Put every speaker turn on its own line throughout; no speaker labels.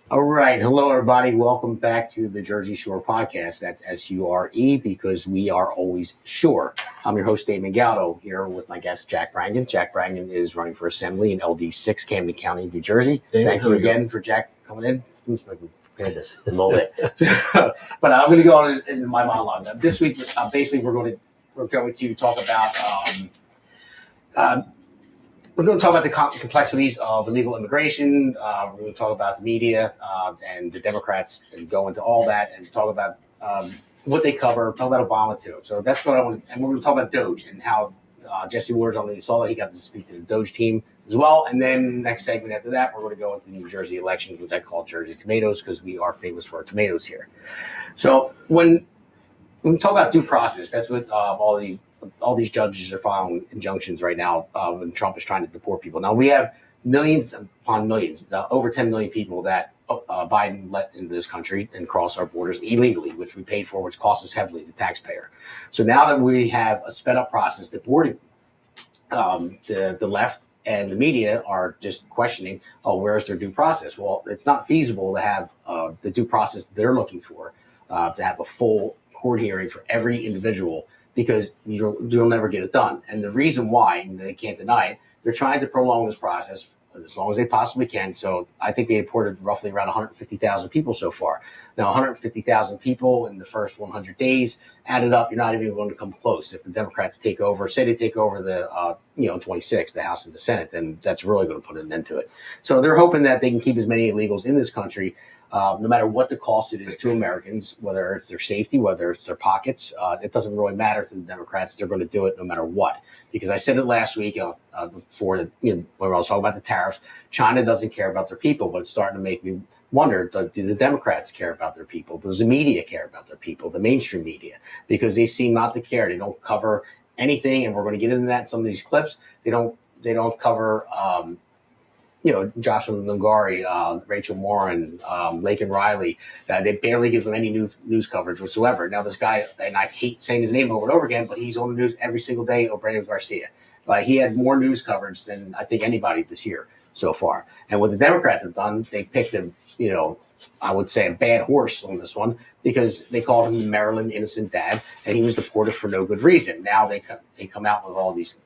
All right. Hello, everybody. Welcome back to the Jersey Shore podcast. That's SURE because we are always sure. I'm your host, Damon Galdo, here with my guest, Jack Brangan. Jack Brangan is running for assembly in LD6, Camden County, New Jersey.
Damon,
Thank you again for Jack coming in. It seems like we prepared this a little bit. But I'm going to go on in my monologue. This week, basically, we're going to talk about we're going to talk about the complexities of illegal immigration. We're going to talk about the media and the Democrats and go into all that and talk about what they cover, talk about Obama too. So that's what I want to, and we're going to talk about Doge and how Jesse Waters already saw that he got to speak to the Doge team as well. And then next segment after that, we're going to go into the New Jersey elections, which I call Jersey tomatoes because we are famous for our tomatoes here. So when we talk about due process, that's what all these judges are filing injunctions right now when Trump is trying to deport people. Now we have millions upon millions, over 10 million people that Biden let into this country and cross our borders illegally, which we paid for, which costs us heavily, the taxpayer. So now that we have a sped up process deporting the left and the media are just questioning, oh, where's their due process? Well, it's not feasible to have the due process they're looking for, to have a full court hearing for every individual because you'll never get it done. And the reason why, and they can't deny it, they're trying to prolong this process as long as they possibly can. So I think they deported roughly around 150,000 people so far. Now, 150,000 people in the first 100 days added up, you're not even going to come close. If the Democrats take over, say they take over the 26, the House and the Senate, then that's really going to put an end to it. So they're hoping that they can keep as many illegals in this country no matter what the cost it is to Americans, whether it's their safety, whether it's their pockets. It doesn't really matter to the Democrats. They're going to do it no matter what. Because I said it last week before when I was talking about the tariffs, China doesn't care about their people, but it's starting to make me wonder, do the Democrats care about their people? Does the media care about their people, the mainstream media? Because they seem not to care. They don't cover anything, and we're going to get into that in some of these clips. They don't cover Jocelyn Lungari, Rachel Morin, Laken Riley. They barely give them any news coverage whatsoever. Now, this guy, and I hate saying his name over and over again, but he's on the news every single day, Obrego Garcia. He had more news coverage than I think anybody this year so far. And what the Democrats have done, they picked him, I would say a bad horse on this one because they called him the Maryland innocent dad, and he was deported for no good reason. Now they come out with all these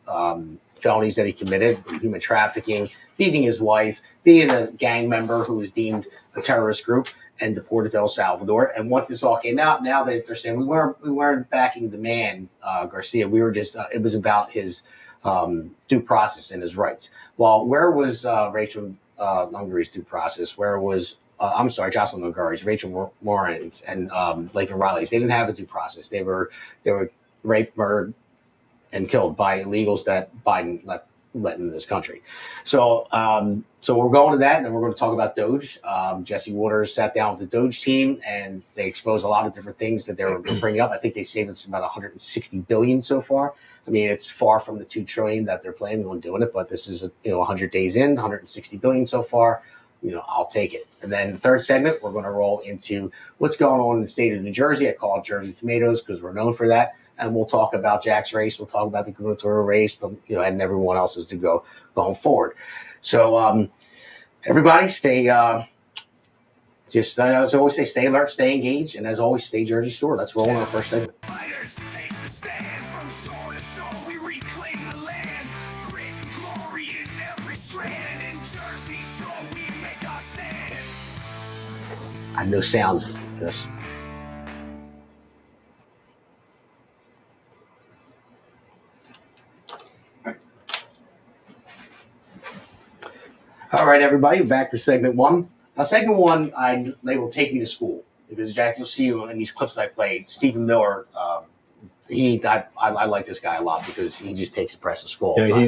felonies that he committed, human trafficking, beating his wife, being a gang member who was deemed a terrorist group and deported to El Salvador. And once this all came out, now they're saying we weren't backing the man, Garcia. We were just it was about his due process and his rights. Well, where was Rachel Lungari's due process? Where was Jocelyn Lungari's, Rachel Morin's, and Laken Riley's? They didn't have a due process. They were raped, murdered, and killed by illegals that Biden let into this country. So we're going to that, and then we're going to talk about Doge. Jesse Waters sat down with the Doge team, and they exposed a lot of different things that they were bringing up. I think they saved us about $160 billion so far. I mean, it's far from the $2 trillion that they're planning on doing it, but this is 100 days in, $160 billion so far. I'll take it. And then the third segment, we're going to roll into what's going on in the state of New Jersey. I call it Jersey tomatoes because we're known for that. And we'll talk about Jack's race. We'll talk about the gubernatorial race, but and everyone else's to go going forward. So everybody, stay. As I always say, stay alert, stay engaged, and as always, stay Jersey Shore. Let's roll on our first segment.
Fighters take the stand from shore to shore. We reclaim the land, grit and glory in every strand. In Jersey Shore, we make our stand.
I have no sound for this. All right, everybody, back for segment one. Now, segment one, I labeled "Take Me to School" because Jack, you'll see in these clips I played. Stephen Miller, I like this guy a lot because he just takes the press to school.
Yeah,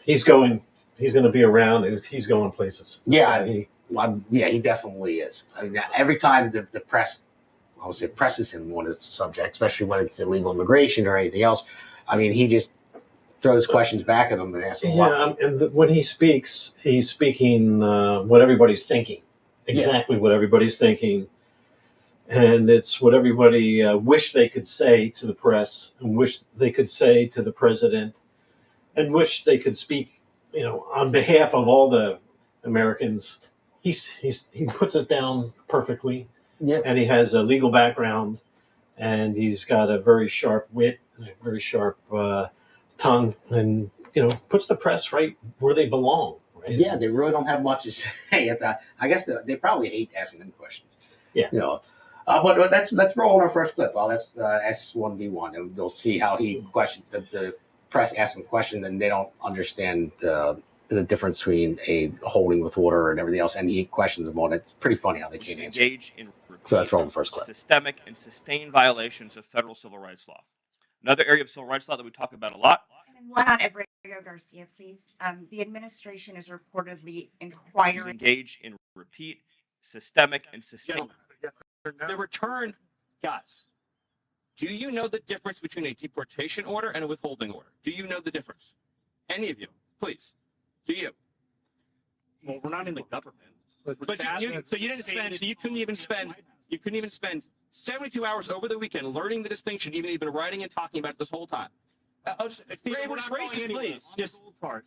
he's going to be around. He's going places.
He definitely is. I mean, every time the press, I would say, presses him on a subject, especially when it's illegal immigration or anything else. I mean, he just throws questions back at him and asks him why.
And when he speaks, he's speaking what everybody's thinking, exactly what everybody's thinking. And it's what everybody wish they could say to the press and wish they could say to the president and wish they could speak, on behalf of all the Americans he puts it down perfectly,
Yeah.
and he has a legal background, and he's got a very sharp wit and a very sharp tongue, and puts the press right where they belong. Right?
Yeah, they really don't have much to say. I guess they probably hate asking them questions.
Yeah.
But let's roll on our first clip. Let's S1V1, and we'll see how he questions the press asks him questions, and they don't understand the difference between a holding with water and everything else, and he questions them all. It's pretty funny how they can't answer.
Engage in
So let's roll the first clip.
systemic and sustained violations of federal civil rights law. Another area of civil rights law that we talk about a lot.
One on Everett Garcia, please. The administration is reportedly inquiring.
Engage in repeat, systemic, and sustained.
The return, guys, do you know the difference between a deportation order and a withholding order? Do you know the difference? Any of you, please. Do you?
Well, we're not in the government.
So you couldn't even spend 72 hours over the weekend learning the distinction, even though you've been writing and talking about it this whole time.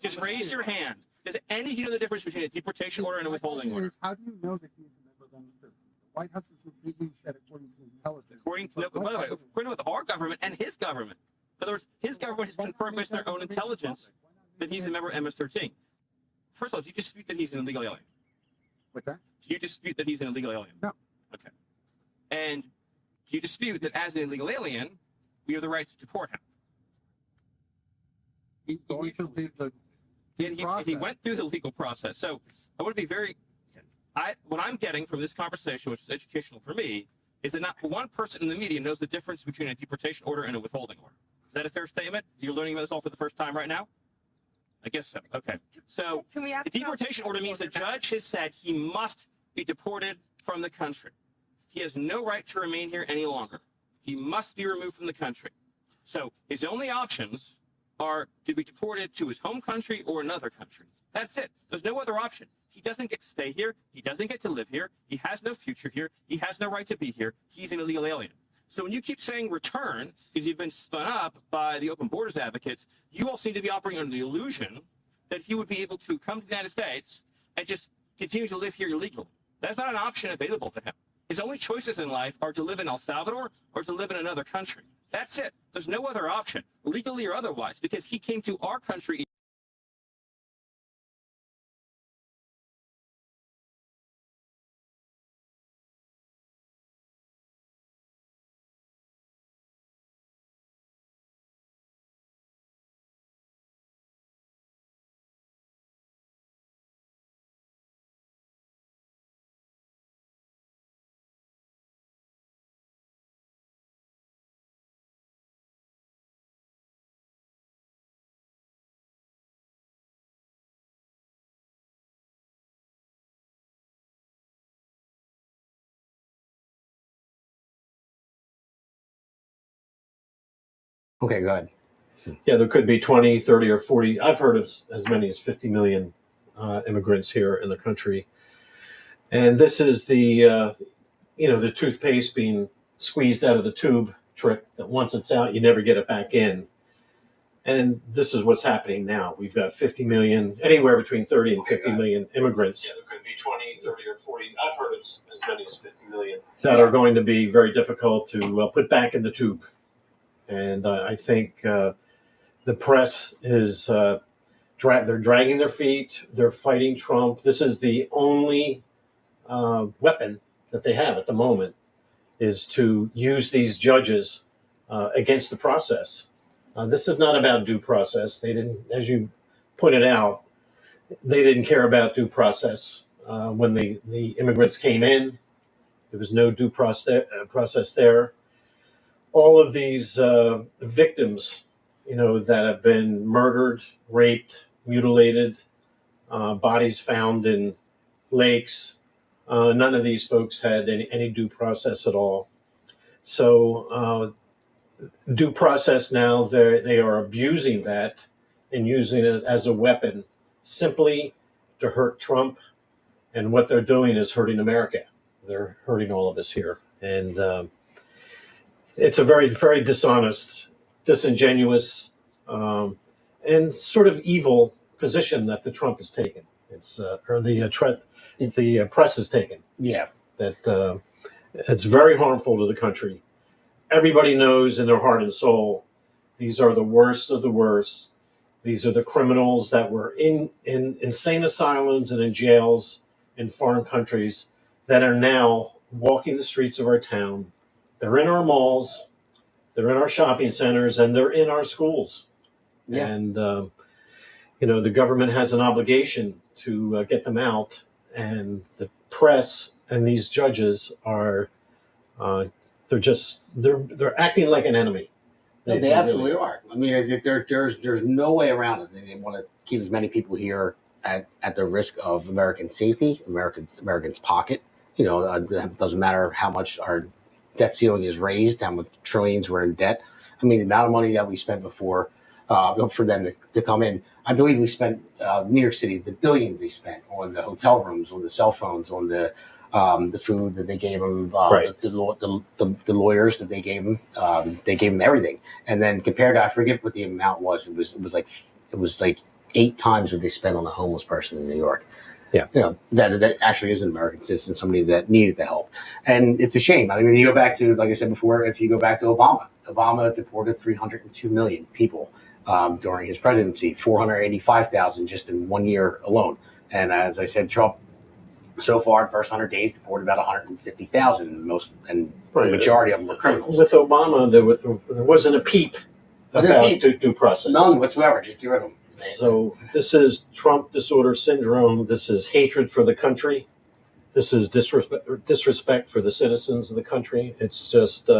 Just raise your hand. Does any of you know the difference between a deportation order and a withholding order?
How do you know that he's a member of the White House has repeatedly said, according to intelligence.
According to our government and his government. In other words, his government has confirmed based on their own intelligence that he's a member of MS-13. First of all, do you dispute that he's an illegal alien?
What's that?
Do you dispute that he's an illegal alien?
No.
Okay. And do you dispute that as an illegal alien, we have the right to deport him?
He's going through the
He went through the legal process. So I want to be very. What I'm getting from this conversation, which is educational for me, is that not one person in the media knows the difference between a deportation order and a withholding order. Is that a fair statement? You're learning about this all for the first time right now? I guess so. Okay. So
Can we ask
a deportation order means the judge has said he must be deported from the country. He has no right to remain here any longer. He must be removed from the country. So his only options are to be deported to his home country or another country. That's it. There's no other option. He doesn't get to stay here. He doesn't get to live here. He has no future here. He has no right to be here. He's an illegal alien. So when you keep saying return, because you've been spun up by the open borders advocates, you all seem to be operating under the illusion that he would be able to come to the United States and just continue to live here illegally. That's not an option available to him. His only choices in life are to live in El Salvador or to live in another country. That's it. There's no other option, legally or otherwise, because he came to our country.
Okay, go ahead.
Yeah, there could be 20, 30, or 40. I've heard of as many as 50 million immigrants here in the country. And this is the toothpaste being squeezed out of the tube trick, that once it's out, you never get it back in. And this is what's happening now. We've got 50 million, anywhere between 30 and 50 million immigrants. Yeah, there could be 20, 30, or 40. I've heard of as many as 50 million that are going to be very difficult to put back in the tube. And I think the press is they're dragging their feet. They're fighting Trump. This is the only weapon that they have at the moment, is to use these judges against the process. This is not about due process. They didn't, as you pointed out, they didn't care about due process when the immigrants came in. There was no due process there. All of these victims, that have been murdered, raped, mutilated, bodies found in lakes, none of these folks had any due process at all. So due process now, they are abusing that and using it as a weapon simply to hurt Trump. And what they're doing is hurting America. They're hurting all of us here. And it's a very, very dishonest, disingenuous, and sort of evil position that the Trump has taken. It's the press has taken.
Yeah.
That it's very harmful to the country. Everybody knows in their heart and soul, these are the worst of the worst. These are the criminals that were in insane asylums and in jails in foreign countries that are now walking the streets of our town. They're in our malls, they're in our shopping centers, and they're in our schools.
Yeah.
And, the government has an obligation to get them out. And the press and these judges are, they're acting like an enemy.
No, they
really
absolutely are. I mean, there's no way around it. They want to keep as many people here at the risk of American safety, Americans' pocket. It doesn't matter how much our debt ceiling is raised, how much trillions we're in debt. I mean, the amount of money that we spent before for them to come in. I believe we spent New York City, the billions they spent on the hotel rooms, on the cell phones, on the food that they gave them,
Right.
the lawyers that they gave them everything. And then compared to, I forget what the amount was. It was like 8 times what they spent on a homeless person in New York.
Yeah.
That actually is an American citizen, somebody that needed the help. And it's a shame. I mean, when you go back to, like I said before, if you go back to Obama deported 302 million people during his presidency, 485,000 just in 1 year alone. And as I said, Trump, so far, the first 100 days, deported about 150,000. The majority of them were criminals.
With Obama, there wasn't a peep about due process.
None whatsoever. Just get rid of them.
So this is Trump disorder syndrome. This is hatred for the country. This is disrespect for the citizens of the country. It's just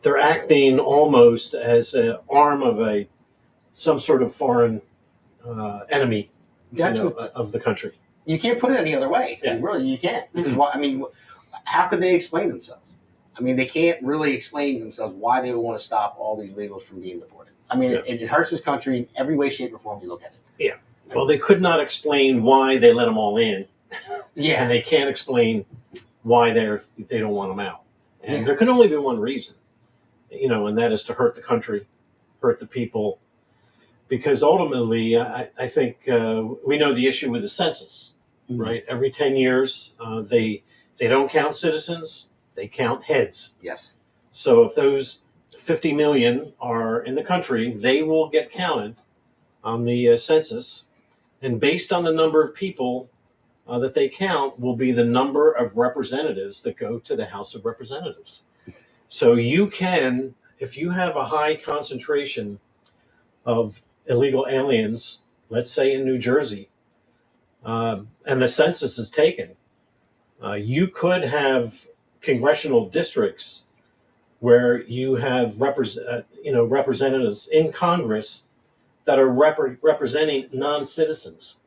they're acting almost as an arm of some sort of foreign enemy of the country.
You can't put it any other way.
Yeah.
Really, you can't. Because how could they explain themselves? I mean, they can't really explain themselves why they would want to stop all these illegals from being deported. I mean, it hurts this country in every way, shape, or form you look at it.
Yeah. Well, they could not explain why they let them all in.
Yeah.
And they can't explain why they don't want them out. And there can only be one reason, and that is to hurt the country, hurt the people. Because ultimately, I think we know the issue with the census, right? Every 10 years, they don't count citizens, they count heads.
Yes.
So if those 50 million are in the country, they will get counted on the census. And based on the number of people that they count will be the number of representatives that go to the House of Representatives. So you can, if you have a high concentration of illegal aliens, let's say in New Jersey, and the census is taken, you could have congressional districts where you have representatives in Congress that are representing non-citizens,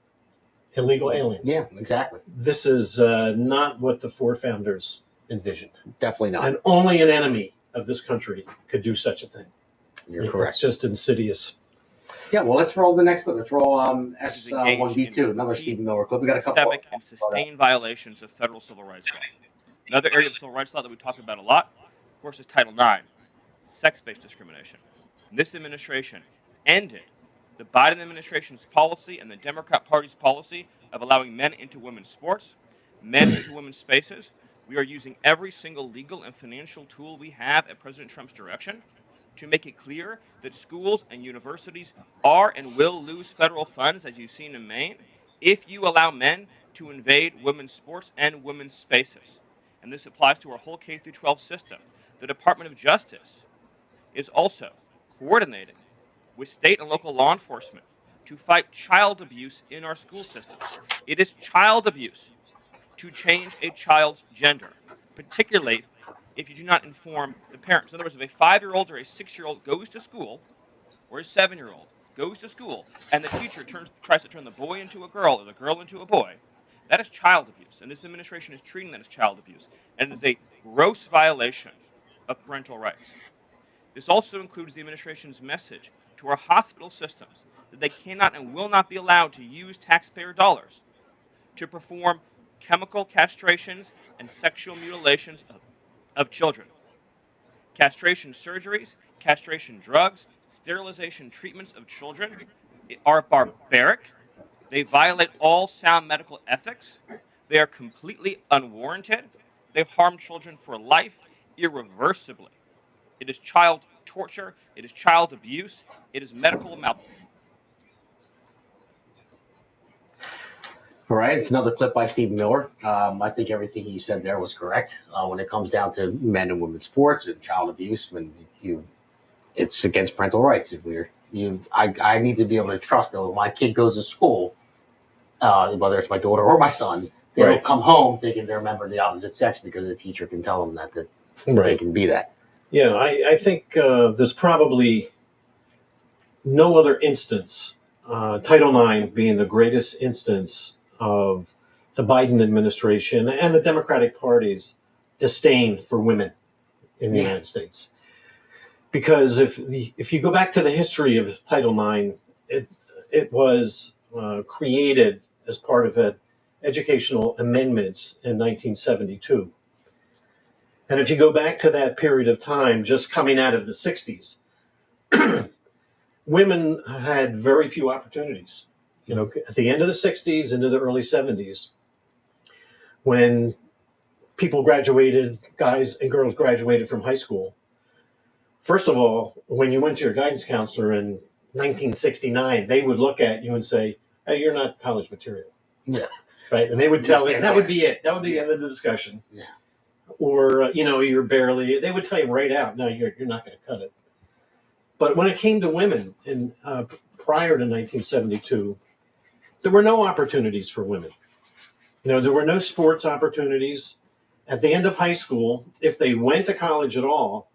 illegal aliens.
Yeah, exactly.
This is not what the four founders envisioned.
Definitely not.
And only an enemy of this country could do such a thing.
You're correct.
It's just insidious.
Yeah, well, let's roll the next clip. Let's roll
Engaged
S1V2,
in
another Stephen Miller clip. We got a couple.
Systemic and sustained violations of federal civil rights law. Another area of civil rights law that we talk about a lot, of course, is Title IX, sex-based discrimination. And this administration ended the Biden administration's policy and the Democrat Party's policy of allowing men into women's sports, men into women's spaces. We are using every single legal and financial tool we have at President Trump's direction to make it clear that schools and universities are and will lose federal funds, as you've seen in Maine, if you allow men to invade women's sports and women's spaces. And this applies to our whole K-12 system. The Department of Justice is also coordinating with state and local law enforcement to fight child abuse in our school system. It is child abuse to change a child's gender, particularly if you do not inform the parents. In other words, if a 5-year-old or a 6-year-old goes to school, or a 7-year-old goes to school, and the teacher tries to turn the boy into a girl or the girl into a boy, that is child abuse. And this administration is treating that as child abuse. And it is a gross violation of parental rights. This also includes the administration's message to our hospital systems that they cannot and will not be allowed to use taxpayer dollars to perform chemical castrations and sexual mutilations of children. Castration surgeries, castration drugs, sterilization treatments of children are barbaric. They violate all sound medical ethics. They are completely unwarranted. They harm children for life, irreversibly. It is child torture. It is child abuse. It is medical malpractice.
All right, it's another clip by Stephen Miller. I think everything he said there was correct. When it comes down to men and women's sports and child abuse, it's against parental rights. I need to be able to trust that when my kid goes to school, whether it's my daughter or my son, they don't come home thinking they're a member of the opposite sex because the teacher can tell them that they can be that.
Yeah, I think there's probably no other instance, Title IX being the greatest instance of the Biden administration and the Democratic Party's disdain for women in the United States. Because if you go back to the history of Title IX, it was created as part of educational amendments in 1972. And if you go back to that period of time, just coming out of the 60s, women had very few opportunities. You know, at the end of the 60s into the early 70s, when people graduated, guys and girls graduated from high school, first of all, when you went to your guidance counselor in 1969, they would look at you and say, "Hey, you're not college material."
Yeah.
Right? And they would tell you, and that would be it. That would be the end of the discussion.
Yeah.
Or, you're barely, they would tell you right out, no, you're not going to cut it. But when it came to women prior to 1972, there were no opportunities for women. There were no sports opportunities. At the end of high school, if they went to college at all,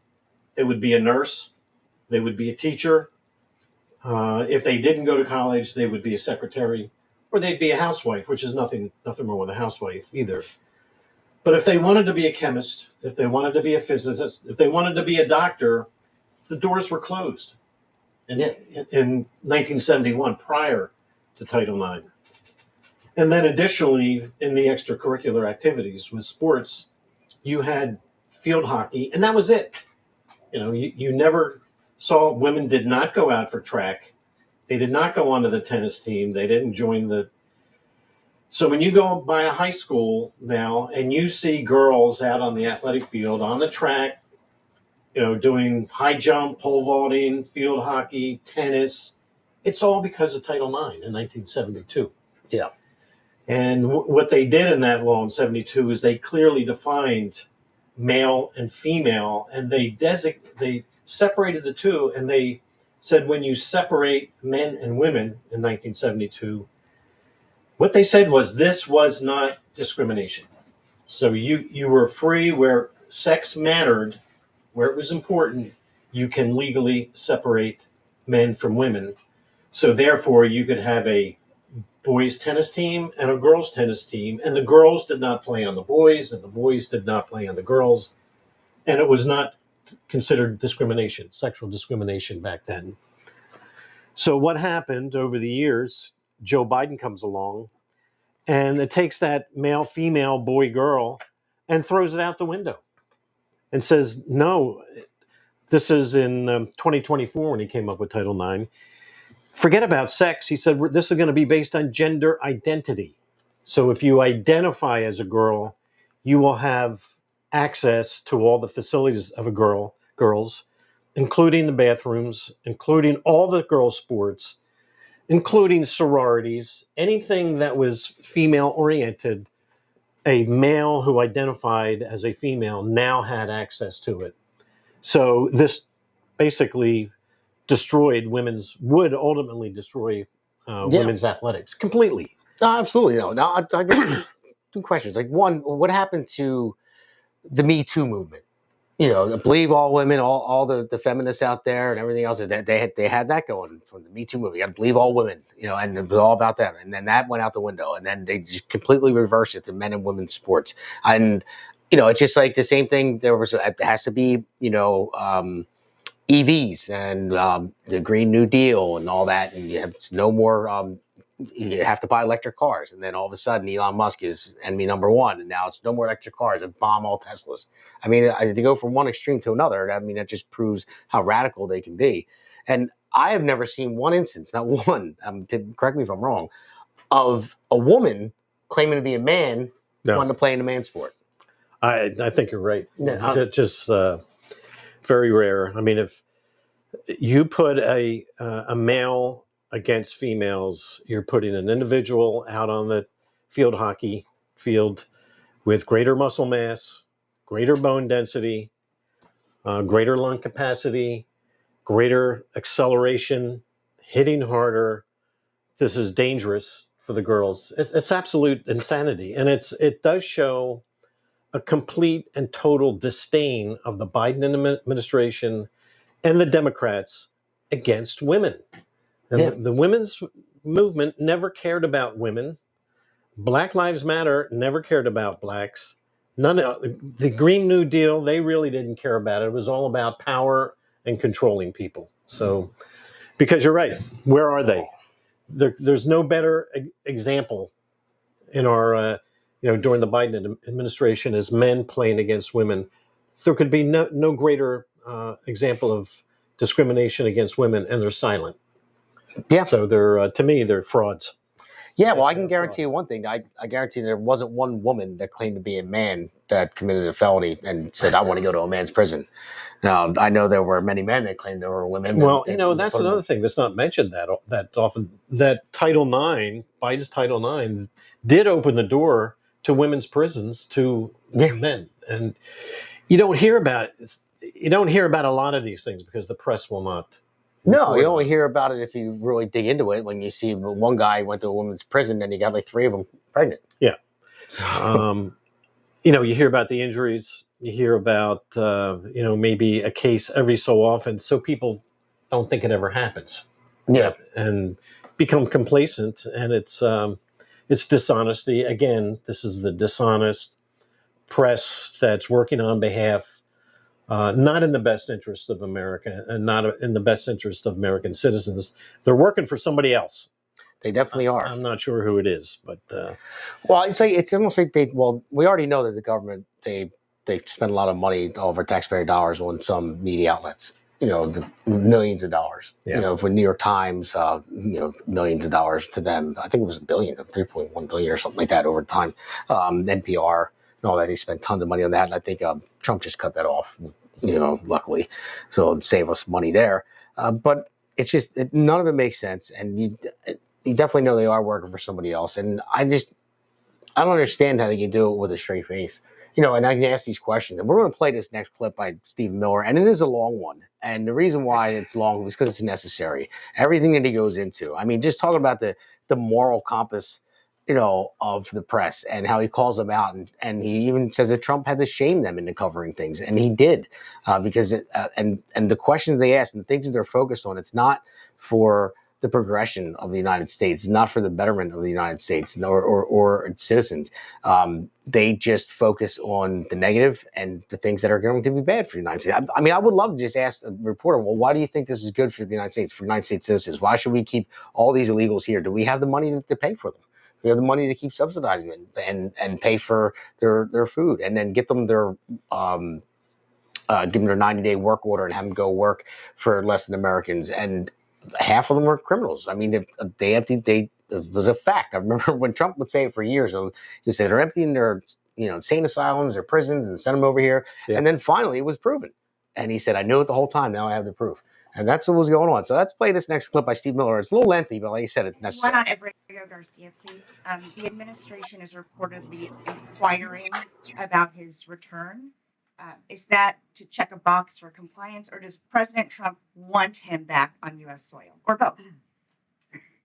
they would be a nurse, they would be a teacher. If they didn't go to college, they would be a secretary, or they'd be a housewife, which is nothing wrong with a housewife either. But if they wanted to be a chemist, if they wanted to be a physicist, if they wanted to be a doctor, the doors were closed in 1971, prior to Title IX. And then additionally, in the extracurricular activities with sports, you had field hockey, and that was it. You never saw, women did not go out for track. They did not go onto the tennis team. They didn't join So when you go by a high school now and you see girls out on the athletic field, on the track, doing high jump, pole vaulting, field hockey, tennis, it's all because of Title IX in 1972.
Yeah.
And what they did in that law in 72 is they clearly defined male and female, and they separated the two, and they said when you separate men and women in 1972, what they said was this was not discrimination. So you were free where sex mattered, where it was important, you can legally separate men from women. So therefore, you could have a boys tennis team and a girls tennis team, and the girls did not play on the boys, and the boys did not play on the girls. And it was not considered discrimination, sexual discrimination back then. So what happened over the years, Joe Biden comes along, and it takes that male, female, boy, girl, and throws it out the window and says, no, this is in 2024 when he came up with Title IX. Forget about sex. He said, this is going to be based on gender identity. So if you identify as a girl, you will have access to all the facilities of girls, including the bathrooms, including all the girls' sports, including sororities, anything that was female-oriented. A male who identified as a female now had access to it. So this basically would ultimately destroy women's athletics completely.
No, absolutely. No. Now, I got two questions. Like, one, what happened to the Me Too movement? Believe all women, all the feminists out there and everything else, that they had that going from the Me Too movement. You got to believe all women, and it was all about them. And then that went out the window, and then they just completely reversed it to men and women's sports. And it's just like the same thing. It has to be EVs and the Green New Deal and all that, and you have no more. You have to buy electric cars, and then all of a sudden Elon Musk is enemy number one, and now it's no more electric cars and bomb all Teslas. I mean, they go from one extreme to another. I mean, that just proves how radical they can be. And I have never seen one instance, not one, correct me if I'm wrong, of a woman claiming to be a man
No.
wanting to play in a man's sport.
I think you're right.
Yeah.
It's just very rare. I mean, if you put a male against females, you're putting an individual out on the field hockey field with greater muscle mass, greater bone density, greater lung capacity, greater acceleration, hitting harder. This is dangerous for the girls. It's absolute insanity, and it does show a complete and total disdain of the Biden administration and the Democrats against women. And
Yeah.
the women's movement never cared about women. Black Lives Matter never cared about blacks. None of the Green New Deal, they really didn't care about it. It was all about power and controlling people. So, because you're right, where are they? There's no better example in our, during the Biden administration as men playing against women. There could be no greater example of discrimination against women, and they're silent.
Yeah.
So they're to me they're frauds.
Yeah, well, I can guarantee you one thing. I guarantee there wasn't one woman that claimed to be a man that committed a felony and said, I want to go to a man's prison. Now, I know there were many men that claimed there were women.
Well, that's another thing that's not mentioned that often. That Title IX, Biden's Title IX, did open the door to women's prisons to men. And you don't hear about a lot of these things because the press will not.
No, you only hear about it if you really dig into it. When you see one guy went to a women's prison and he got like 3 of them pregnant.
Yeah. You hear about the injuries. You hear about, maybe a case every so often. So people don't think it ever happens.
Yeah.
And become complacent. And it's dishonesty. Again, this is the dishonest press that's working on behalf not in the best interest of America and not in the best interest of American citizens. They're working for somebody else.
They definitely are.
I'm not sure who it is, but
well, it's almost like we already know that the government they spend a lot of money, all of our taxpayer dollars, on some media outlets. The millions of dollars.
Yeah.
For New York Times, millions of dollars to them. I think it was $1 billion, 3.1 billion, or something like that over time. NPR. And all that, he spent tons of money on that, and I think Trump just cut that off, luckily, so it'd save us money there. But it's just none of it makes sense, and you definitely know they are working for somebody else, and I don't understand how they can do it with a straight face, and I can ask these questions. And we're going to play this next clip by Stephen Miller, and it is a long one, and the reason why it's long is because it's necessary. Everything that he goes into, I mean, just talking about the moral compass, of the press and how he calls them out. And he even says that Trump had to shame them into covering things. And he did, because and the questions they ask and the things that they're focused on, it's not for the progression of the United States, not for the betterment of the United States or its citizens. They just focus on the negative and the things that are going to be bad for the United States. I mean, I would love to just ask a reporter, well, why do you think this is good for the United States, for United States citizens? Why should we keep all these illegals here? Do we have the money to pay for them? We have the money to keep subsidizing it and pay for their food, and then get them their give them their 90-day work order and have them go work for less than Americans. And half of them were criminals. I mean, it was a fact. I remember when Trump would say it for years. He would say they're emptying their insane asylums or prisons and send them over here. Yeah. And then finally it was proven. And he said, I knew it the whole time. Now I have the proof. And that's what was going on. So let's play this next clip by Steve Miller. It's a little lengthy, but like you said, it's necessary.
One on Everett Garcia, please. The administration is reportedly inquiring about his return. Is that to check a box for compliance, or does President Trump want him back on U.S. soil, or both?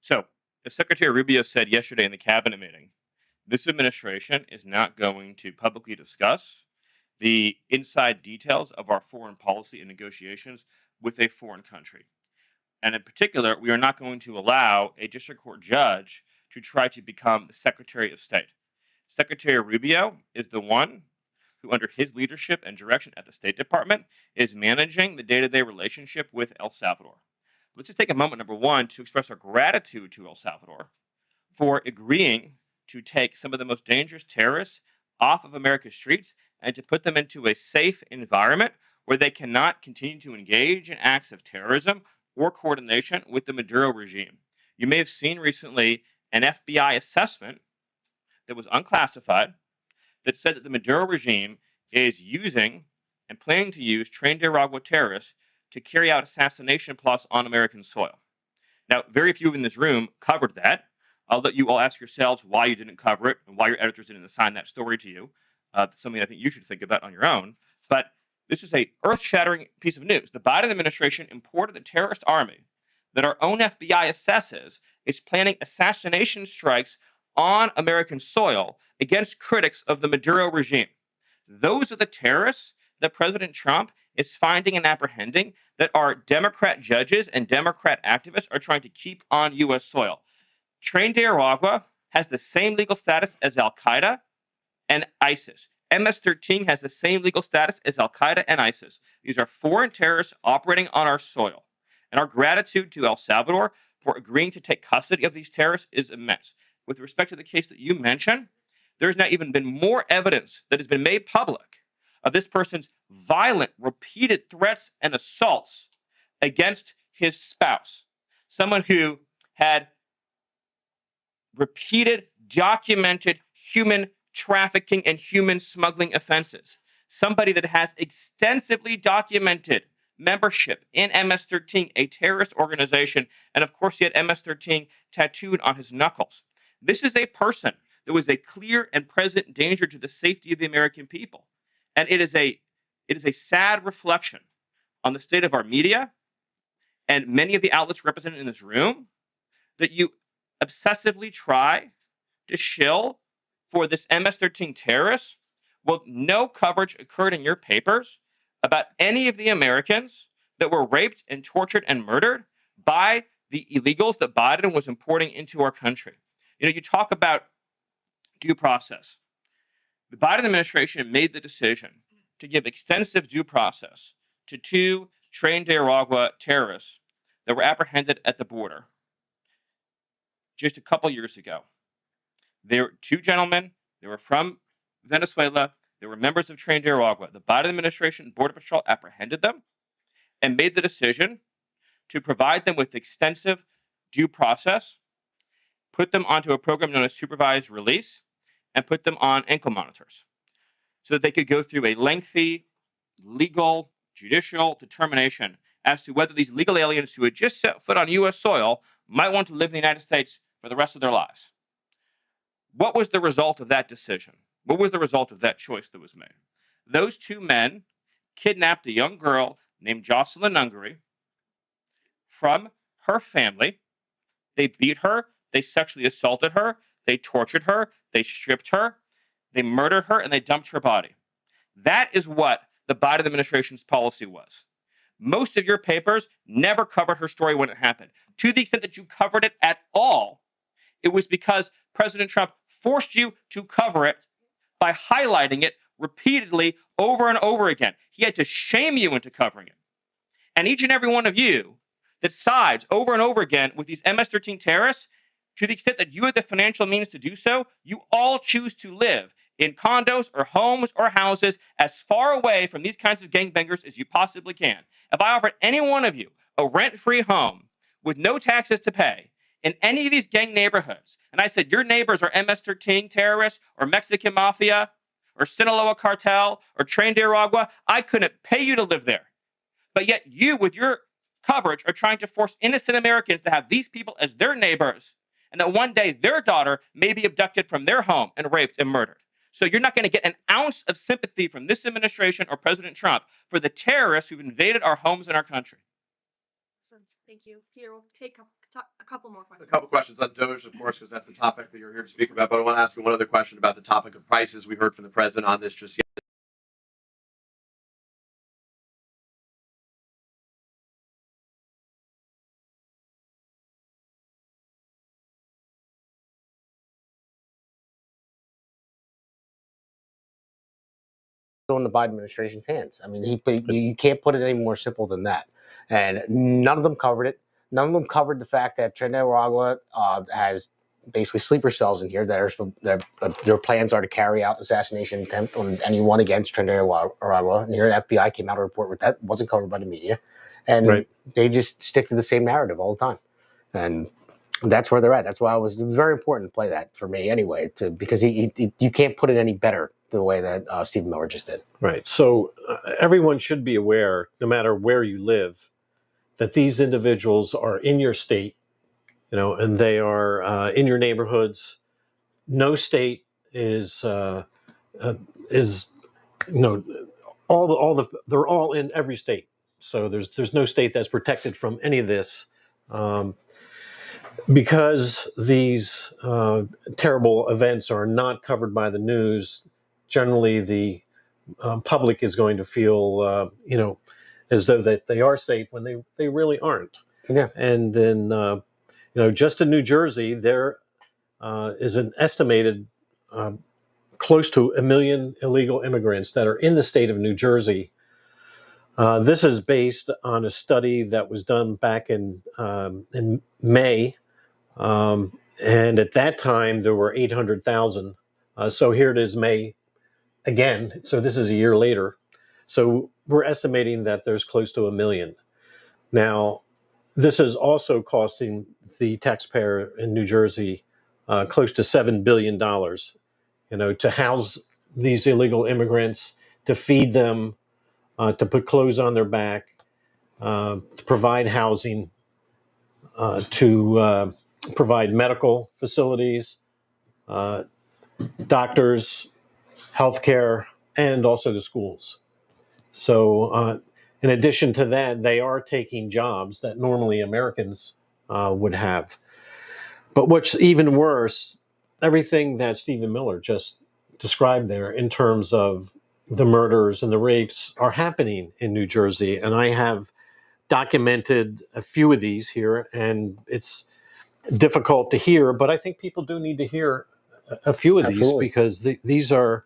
So, as Secretary Rubio said yesterday in the cabinet meeting, this administration is not going to publicly discuss the inside details of our foreign policy and negotiations with a foreign country. And in particular, we are not going to allow a district court judge to try to become the Secretary of State. Secretary Rubio is the one who, under his leadership and direction at the State Department, is managing the day-to-day relationship with El Salvador. Let's just take a moment, number one, to express our gratitude to El Salvador for agreeing to take some of the most dangerous terrorists off of America's streets and to put them into a safe environment where they cannot continue to engage in acts of terrorism or coordination with the Maduro regime. You may have seen recently an FBI assessment that was unclassified that said that the Maduro regime is using and planning to use Trinidad terrorists to carry out assassination plots on American soil. Now, very few in this room covered that. I'll let you all ask yourselves why you didn't cover it and why your editors didn't assign that story to you. Something I think you should think about on your own. But this is a earth-shattering piece of news. The Biden administration imported the terrorist army that our own FBI assesses is planning assassination strikes on American soil against critics of the Maduro regime. Those are the terrorists that President Trump is finding and apprehending that our Democrat judges and Democrat activists are trying to keep on U.S. soil. Trinidad has the same legal status as Al-Qaeda and ISIS. MS-13 has the same legal status as Al-Qaeda and ISIS. These are foreign terrorists operating on our soil. And our gratitude to El Salvador for agreeing to take custody of these terrorists is immense. With respect to the case that you mentioned, there's now even been more evidence that has been made public of this person's violent, repeated threats and assaults against his spouse, someone who had repeated, documented human trafficking and human smuggling offenses, somebody that has extensively documented membership in MS-13, a terrorist organization, and of course he had MS-13 tattooed on his knuckles. This is a person that was a clear and present danger to the safety of the American people. And it is a sad reflection on the state of our media and many of the outlets represented in this room that you obsessively try to shill for this MS-13 terrorist. Well, no coverage occurred in your papers about any of the Americans that were raped and tortured and murdered by the illegals that Biden was importing into our country. You know, you talk about due process. The Biden administration made the decision to give extensive due process to two Trinidad terrorists that were apprehended at the border just a couple years ago. They were two gentlemen. They were from Venezuela. They were members of Trinidad. The Biden administration Border Patrol apprehended them and made the decision to provide them with extensive due process, put them onto a program known as supervised release, and put them on ankle monitors so that they could go through a lengthy legal, judicial determination as to whether these legal aliens who had just set foot on U.S. soil might want to live in the United States for the rest of their lives. What was the result of that decision? What was the result of that choice that was made? Those two men kidnapped a young girl named Jocelyn Ungary from her family. They beat her. They sexually assaulted her. They tortured her. They stripped her. They murdered her, and they dumped her body. That is what the Biden administration's policy was. Most of your papers never covered her story when it happened. To the extent that you covered it at all, it was because President Trump forced you to cover it by highlighting it repeatedly over and over again. He had to shame you into covering it. And each and every one of you that sides over and over again with these MS-13 terrorists, to the extent that you have the financial means to do so, you all choose to live in condos or homes or houses as far away from these kinds of gangbangers as you possibly can. If I offered any one of you a rent-free home with no taxes to pay in any of these gang neighborhoods, and I said your neighbors are MS-13 terrorists or Mexican mafia or Sinaloa cartel or Trinidad, I couldn't pay you to live there. But yet you, with your coverage, are trying to force innocent Americans to have these people as their neighbors, and that one day their daughter may be abducted from their home and raped and murdered. So you're not going to get an ounce of sympathy from this administration or President Trump for the terrorists who've invaded our homes and our country.
So, thank you. Peter, we'll take a couple more questions.
A couple questions on Doge, of course, because that's the topic that you're here to speak about. But I want to ask you one other question about the topic of prices. We heard from the president on this just yesterday.
In the Biden administration's hands. I mean, you can't put it any more simple than that. And none of them covered it. None of them covered the fact that Trinidad has basically sleeper cells in here that their plans are to carry out assassination attempt on anyone against Trinidad. And here the FBI came out a report with that wasn't covered by the media, and they just stick to the same narrative all the time. And that's where they're at. That's why it was very important to play that for me anyway, because you can't put it any better the way that Stephen Miller just did.
Right. So everyone should be aware, no matter where you live, that these individuals are in your state, and they are in your neighborhoods. No state is they're all in every state. So there's no state that's protected from any of this. Because these terrible events are not covered by the news, generally the public is going to feel, as though that they are safe when they really aren't.
Yeah.
And then, just in New Jersey, there is an estimated close to 1 million illegal immigrants that are in the state of New Jersey. This is based on a study that was done back in May. And at that time, there were 800,000. So here it is, May again. So this is a year later. So we're estimating that there's close to 1 million. Now, this is also costing the taxpayer in New Jersey close to $7 billion, to house these illegal immigrants, to feed them, to put clothes on their back, to provide housing, to provide medical facilities, doctors, healthcare, and also the schools. So in addition to that, they are taking jobs that normally Americans would have. But what's even worse, everything that Stephen Miller just described there in terms of the murders and the rapes are happening in New Jersey. And I have documented a few of these here, and it's difficult to hear, but I think people do need to hear a few of these because these are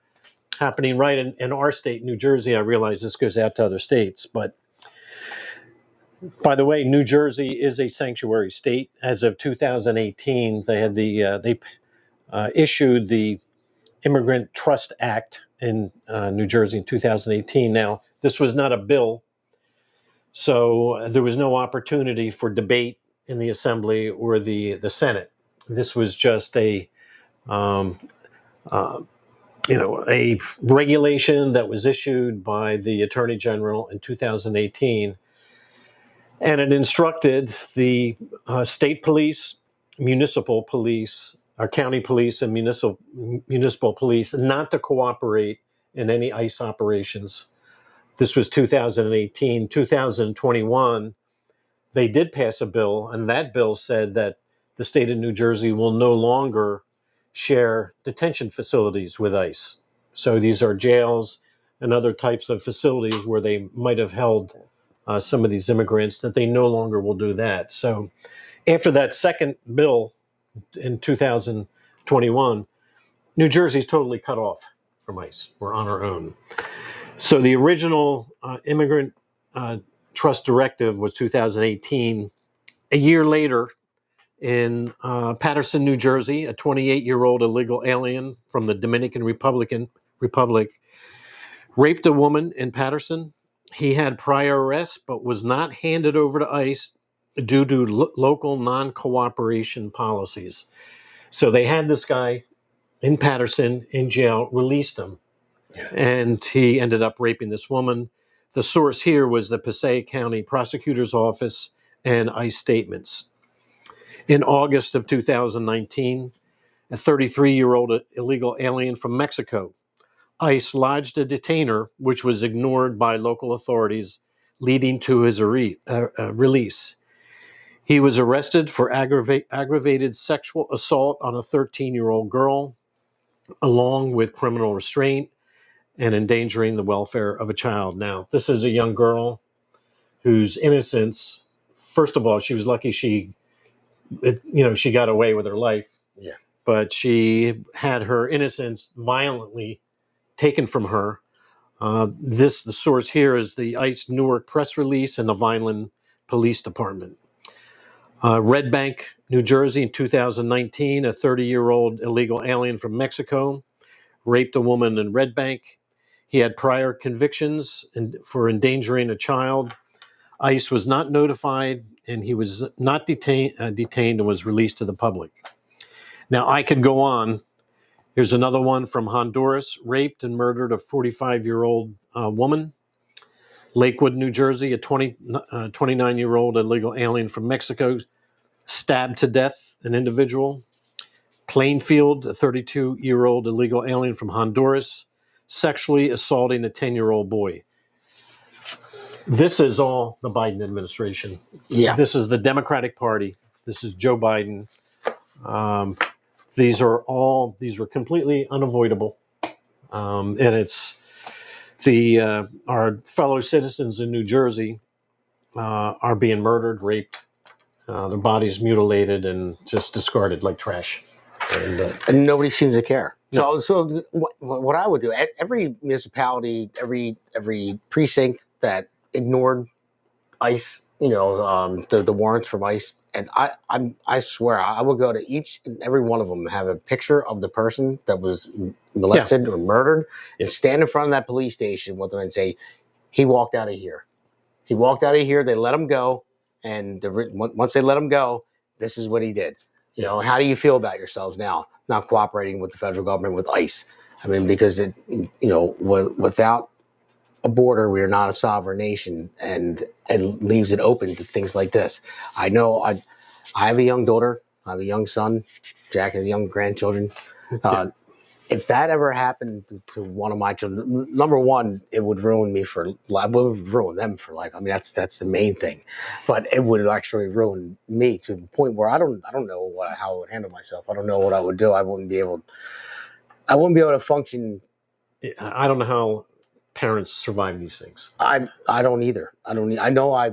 happening right in our state, New Jersey. I realize this goes out to other states, but by the way, New Jersey is a sanctuary state. As of 2018, they had they issued the Immigrant Trust Act in New Jersey in 2018. Now, this was not a bill, so there was no opportunity for debate in the Assembly or the Senate. This was just a a regulation that was issued by the Attorney General in 2018, and it instructed the state police, municipal police, county police, and municipal police not to cooperate in any ICE operations. This was 2018. 2021, they did pass a bill, and that bill said that the state of New Jersey will no longer share detention facilities with ICE. So these are jails and other types of facilities where they might have held some of these immigrants, that they no longer will do that. So after that second bill in 2021, New Jersey's totally cut off from ICE. We're on our own. So the original Immigrant Trust Directive was 2018. A year later, in Paterson, New Jersey, a 28-year-old illegal alien from the Dominican Republic raped a woman in Paterson. He had prior arrests, but was not handed over to ICE due to local non-cooperation policies. So they had this guy in Paterson in jail, released him, and he ended up raping this woman. The source here was the Passaic County Prosecutor's Office and ICE statements. In August of 2019, a 33-year-old illegal alien from Mexico, ICE lodged a detainer, which was ignored by local authorities, leading to his release. He was arrested for aggravated sexual assault on a 13-year-old girl, along with criminal restraint and endangering the welfare of a child. Now, this is a young girl whose innocence, first of all, she was lucky she got away with her life.
Yeah.
But she had her innocence violently taken from her. The source here is the ICE Newark press release and the Vineland Police Department. Red Bank, New Jersey, in 2019, a 30-year-old illegal alien from Mexico raped a woman in Red Bank. He had prior convictions for endangering a child. ICE was not notified, and he was not detained and was released to the public. Now, I could go on Here's another one from Honduras. Raped and murdered a 45-year-old woman. Lakewood, New Jersey, a 29-year-old illegal alien from Mexico stabbed to death an individual. Plainfield, a 32-year-old illegal alien from Honduras, sexually assaulting a 10-year-old boy. This is all the Biden administration.
Yeah.
This is the Democratic Party. This is Joe Biden. These are completely unavoidable. And it's our fellow citizens in New Jersey are being murdered, raped, their bodies mutilated, and just discarded like trash.
And nobody seems to care.
No.
So what I would do, every municipality, every precinct that ignored ICE, the warrants from ICE, and I swear I would go to each and every one of them and have a picture of the person that was molested or murdered, and stand in front of that police station with them and say, he walked out of here. He walked out of here. They let him go, and once they let him go, this is what he did. How do you feel about yourselves now, not cooperating with the federal government, with ICE? I mean, because without a border, we are not a sovereign nation, and it leaves it open to things like this. I know I have a young daughter. I have a young son. Jack has young grandchildren. If that ever happened to one of my children, number one, it would ruin me would ruin them for life. I mean, that's the main thing, but it would actually ruin me to the point where I don't know how I would handle myself. I don't know what I would do. I wouldn't be able to function.
I don't know how parents survive these things.
I don't either. I know I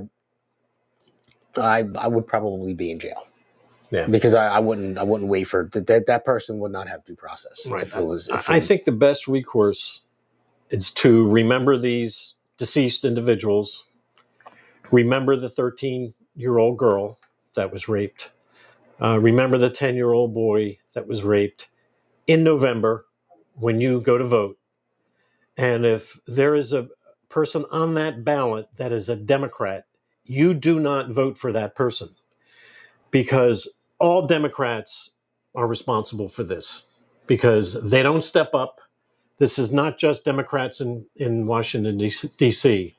would probably be in jail. Yeah, because I wouldn't wait for that person would not have due process.
Right.
If
I think the best recourse is to remember these deceased individuals, remember the 13-year-old girl that was raped, remember the 10-year-old boy that was raped in November when you go to vote. And if there is a person on that ballot that is a Democrat, you do not vote for that person, because all Democrats are responsible for this, because they don't step up. This is not just Democrats in Washington, D.C.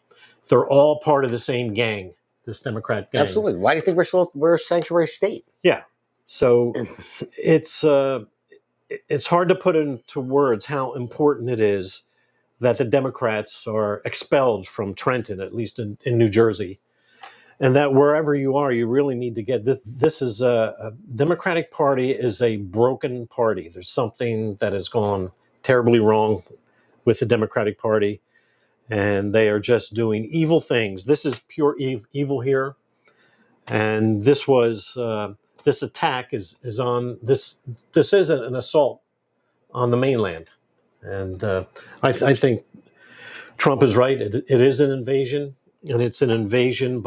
They're all part of the same gang, this Democrat gang.
Absolutely. Why do you think we're a sanctuary state?
Yeah. So it's hard to put into words how important it is that the Democrats are expelled from Trenton, at least in New Jersey. And that wherever you are, you really need to get this. This is a Democratic Party is a broken party. There's something that has gone terribly wrong with the Democratic Party, and they are just doing evil things. This is pure evil here, and this attack is on this. This isn't an assault on the mainland, and I think Trump is right. It is an invasion. And it's an invasion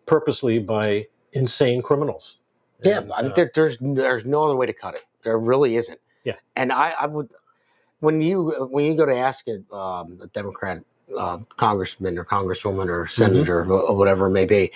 purposely by insane criminals.
Yeah, I mean, there's no other way to cut it. There really isn't.
Yeah.
And I would, when you go to ask a Democrat congressman or congresswoman or senator or whatever it may be,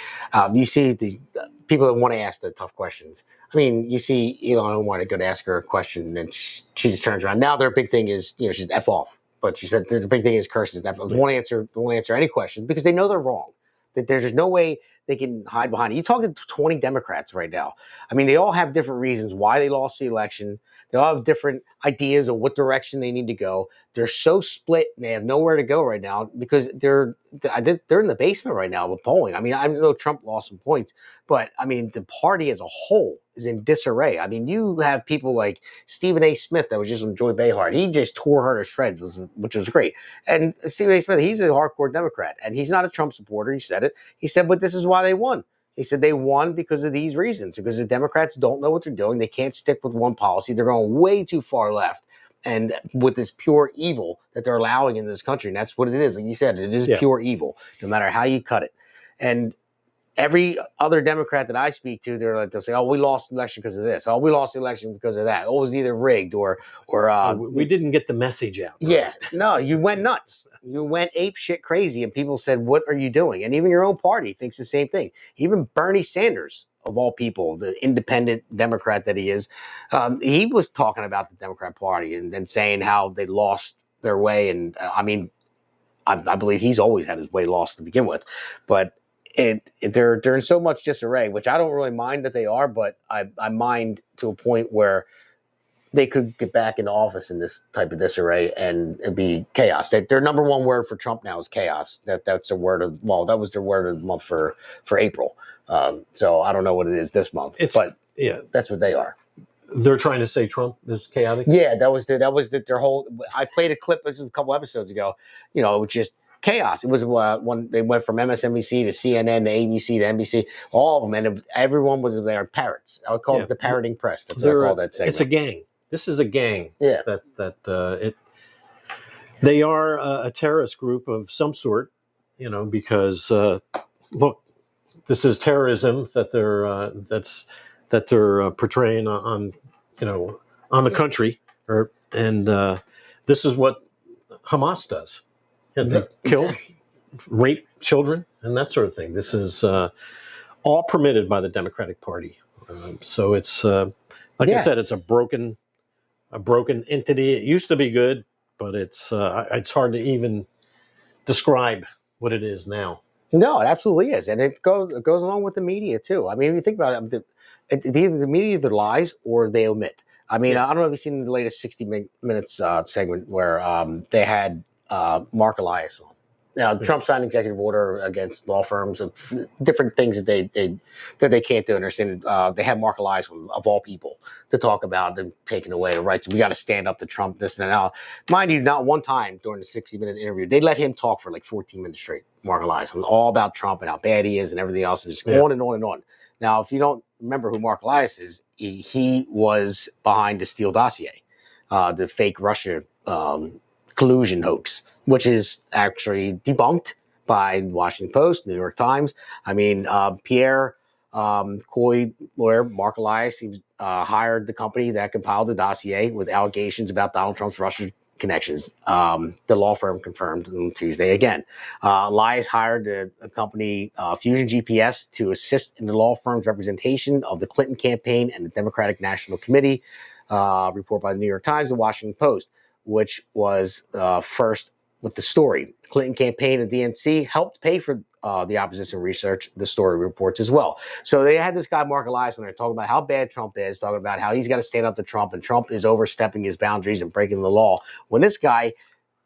you see the people that want to ask the tough questions. I mean, you see Elon want to go to ask her a question, and she just turns around. Now their big thing is she's F off. But she said the big thing is curses. They won't answer any questions because they know they're wrong. That there's no way they can hide behind it. You talk to 20 Democrats right now. I mean, they all have different reasons why they lost the election. They all have different ideas of what direction they need to go. They're so split and they have nowhere to go right now because they're in the basement right now with polling. I mean, I know Trump lost some points, but I mean, the party as a whole is in disarray. I mean, you have people like Stephen A. Smith that was just on Joy Behar. He just tore her to shreds, which was great. And Stephen A. Smith, he's a hardcore Democrat, and he's not a Trump supporter. He said it. He said, but this is why they won. He said they won because of these reasons, because the Democrats don't know what they're doing. They can't stick with one policy. They're going way too far left. And with this pure evil that they're allowing in this country, and that's what it is. Like you said, it is pure evil, no matter how you cut it. And every other Democrat that I speak to, they'll say, "Oh, we lost the election because of this. Oh, we lost the election because of that. Oh, it was either rigged or
we didn't get the message out." Right?
Yeah, no, you went nuts. You went ape shit crazy, and people said, "What are you doing?" And even your own party thinks the same thing. Even Bernie Sanders of all people, the independent Democrat that he is, he was talking about the Democrat Party and saying how they lost their way. And I mean, I believe he's always had his way lost to begin with, but they're in so much disarray, which I don't really mind that they are, but I mind to a point where they could get back into office in this type of disarray and it'd be chaos. Their number one word for Trump now is chaos. That's a word of, well, that was their word of the month for April. So I don't know what it is this month, but
yeah,
that's what they are.
They're trying to say Trump is chaotic.
Yeah, that was their whole. I played a clip this was a couple episodes ago. You know, just chaos. It was when they went from MSNBC to CNN to ABC to NBC, all of them, and everyone was there parrots. I would call it the parroting press. That's what I call that segment.
It's a gang. This is a gang.
Yeah.
They are a terrorist group of some sort, you know, because look, this is terrorism that they're portraying on the country, and this is what Hamas does. And they kill, rape children, and that sort of thing. This is all permitted by the Democratic Party. So it's like I said, it's a broken entity. It used to be good, but it's hard to even describe what it is now.
No, it absolutely is, and it goes along with the media too. I mean, if you think about it, either the media either lies or they omit. I mean, I don't know if you've seen the latest 60 Minutes segment where they had Mark Elias on. Now, Trump signed an executive order against law firms of different things that they can't do. And they're saying they have Mark Elias on, of all people, to talk about them taking away the rights. We got to stand up to Trump, this and that. Mind you, not one time during the 60-minute interview, they let him talk for like 14 minutes straight, Mark Elias, all about Trump and how bad he is and everything else, and just on and on and on. Now, if you don't remember who Mark Elias is, he was behind the Steele dossier, the fake Russia collusion hoax, which is actually debunked by Washington Post, New York Times. I mean, Pierre Coy lawyer, Mark Elias, he hired the company that compiled the dossier with allegations about Donald Trump's Russia connections. The law firm confirmed on Tuesday again. Elias hired a company, Fusion GPS, to assist in the law firm's representation of the Clinton campaign and the Democratic National Committee, report by the New York Times and Washington Post, which was first with the story. The Clinton campaign and DNC helped pay for the opposition research, the story reports as well. So they had this guy, Mark Elias, and they're talking about how bad Trump is, talking about how he's got to stand up to Trump, and Trump is overstepping his boundaries and breaking the law. When this guy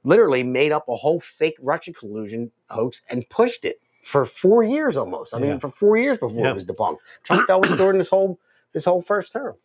literally made up a whole fake Russian collusion hoax and pushed it for 4 years almost. I mean, for 4 years before it was debunked. Trump dealt with it during this whole first term.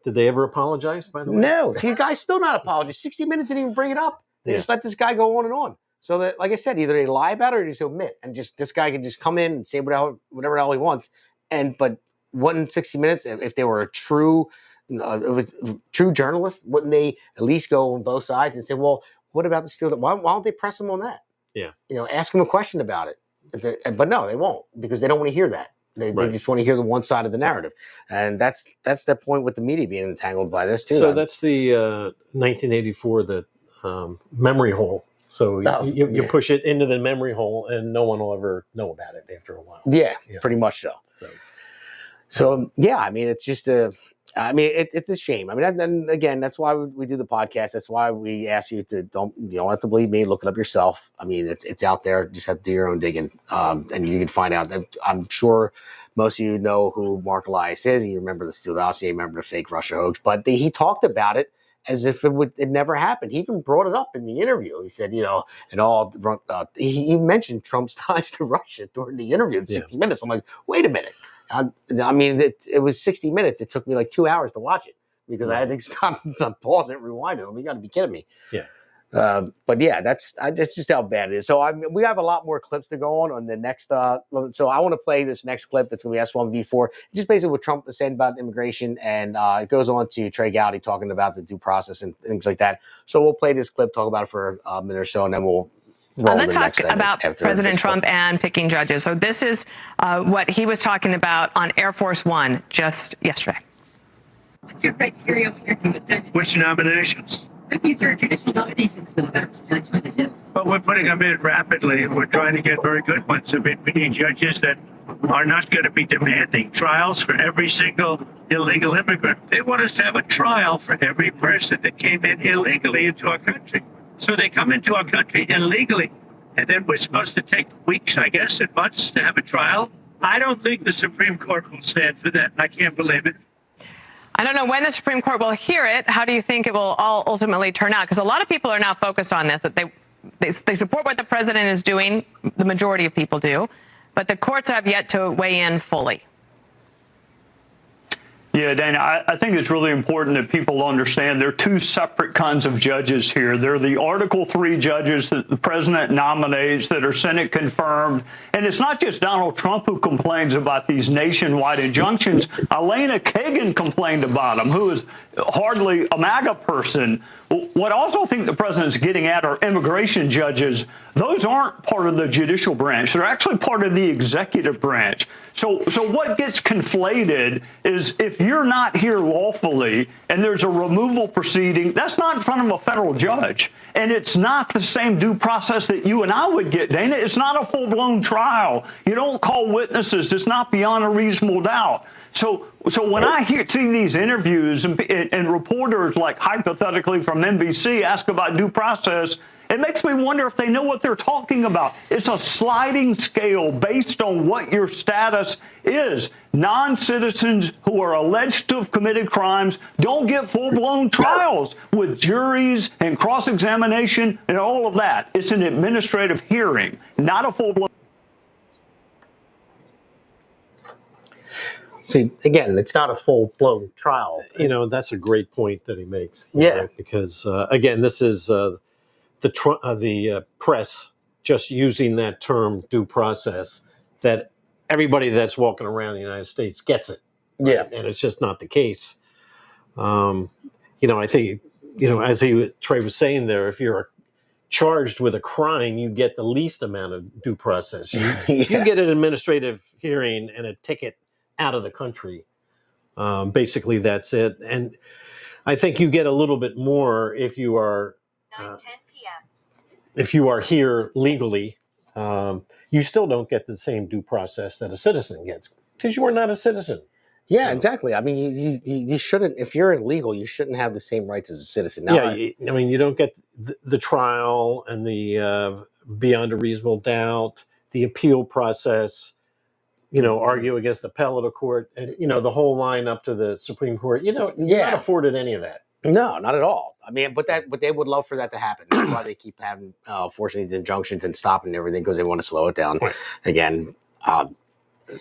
Did they ever apologize, by the way?
No, the guy's still not apologizing. 60 Minutes didn't even bring it up. They just let this guy go on and on. So that, like I said, either they lie about it or just omit, and just this guy can just come in and say whatever the hell he wants. But wouldn't 60 Minutes, if they were a true journalist, wouldn't they at least go on both sides and say, well, what about the Steele? Why don't they press him on that?
Yeah,
ask him a question about it. But no, they won't, because they don't want to hear that. They just want to hear the one side of the narrative, and that's the point with the media being entangled by this too.
So that's the 1984 the memory hole. So you push it into the memory hole, and no one will ever know about it after a while.
Yeah, pretty much so. So yeah, I mean, it's just it's a shame. I mean, and again, that's why we do the podcast. That's why we ask you to don't have to believe me. Look it up yourself. I mean, it's out there. Just have to do your own digging, and you can find out. I'm sure most of you know who Mark Elias is. You remember the Steele dossier, remember the fake Russia hoax, but he talked about it as if it never happened. He even brought it up in the interview. He said, he mentioned Trump's ties to Russia during the interview in 60 Minutes. I'm like, wait a minute. I mean, it was 60 Minutes. It took me like 2 hours to watch it because I had to stop, pause it, rewind it. You got to be kidding me. Yeah. But yeah, that's just how bad it is. So we have a lot more clips to go on the next. So I want to play this next clip. It's going to be S1V4. Just basically what Trump was saying about immigration, and it goes on to Trey Gowdy talking about the due process and things like that. So we'll play this clip, talk about it for a minute or so, and then we'll.
Let's talk about President Trump and picking judges. So this is what he was talking about on Air Force One just yesterday.
What's your criteria when you're doing judges?
Which nominations?
The future judicial nominations for the federal judge positions.
But we're putting them in rapidly. We're trying to get very good ones. I mean, we need judges that are not going to be demanding trials for every single illegal immigrant. They want us to have a trial for every person that came in illegally into our country. So they come into our country illegally, and then we're supposed to take weeks, I guess, and months to have a trial. I don't think the Supreme Court will stand for that. I can't believe it.
I don't know when the Supreme Court will hear it. How do you think it will all ultimately turn out? Because a lot of people are now focused on this, that they support what the president is doing. The majority of people do. But the courts have yet to weigh in fully.
Yeah, Dana, I think it's really important that people understand there are two separate kinds of judges here. There are the Article 3 judges that the president nominates that are Senate confirmed. And it's not just Donald Trump who complains about these nationwide injunctions. Elena Kagan complained about them, who is hardly a MAGA person. What I also think the president's getting at are immigration judges. Those aren't part of the judicial branch. They're actually part of the executive branch. So what gets conflated is if you're not here lawfully and there's a removal proceeding, that's not in front of a federal judge. And it's not the same due process that you and I would get, Dana. It's not a full-blown trial. You don't call witnesses. It's not beyond a reasonable doubt. So when I see these interviews and reporters, like hypothetically from NBC, ask about due process, it makes me wonder if they know what they're talking about. It's a sliding scale based on what your status is. Non-citizens who are alleged to have committed crimes don't get full-blown trials with juries and cross-examination and all of that. It's an administrative hearing, not a full-blown.
See, again, it's not a full-blown trial.
You know, that's a great point that he makes.
Yeah.
Right? Because, again, this is the press just using that term due process, that everybody that's walking around the United States gets it. Right?
Yeah.
And it's just not the case. You know, I think, you know, as Trey was saying there, if you're charged with a crime, you get the least amount of due process. You get an administrative hearing and a ticket out of the country. Basically, that's it. And I think you get a little bit more if you are
9:10 p.m.
If you are here legally. You still don't get the same due process that a citizen gets because you are not a citizen.
Yeah, exactly. I mean, you shouldn't, if you're illegal, you shouldn't have the same rights as a citizen. Now,
I mean, you don't get the trial and the beyond a reasonable doubt, the appeal process, you know, argue against the appellate court, and, you know, the whole line up to the Supreme Court. You know, you're not afforded any of that.
No, not at all. I mean, but they would love for that to happen. That's why they keep having, forcing these injunctions and stopping everything, because they want to slow it down. Right. Again,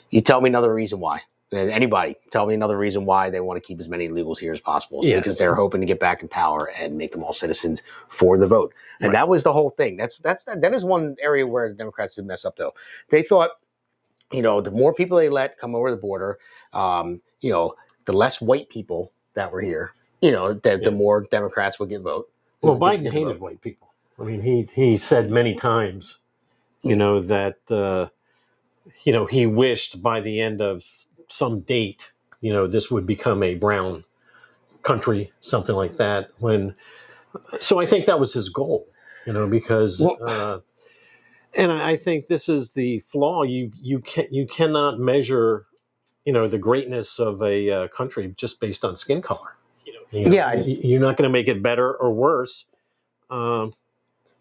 you tell me another reason why. Anybody tell me another reason why they want to keep as many illegals here as possible. It's because they're hoping to get back in power and make them all citizens for the vote. And that was the whole thing. That is one area where the Democrats did mess up, though. They thought, you know, the more people they let come over the border, you know, the less white people that were here, you know, the more Democrats would get vote.
Well, Biden hated white people. I mean, he said many times, you know, that, you know, he wished by the end of some date, you know, this would become a brown country, something like that. So I think that was his goal, you know, because, and I think this is the flaw. You cannot measure, you know, the greatness of a country just based on skin color. You know, you're not going to make it better or worse. The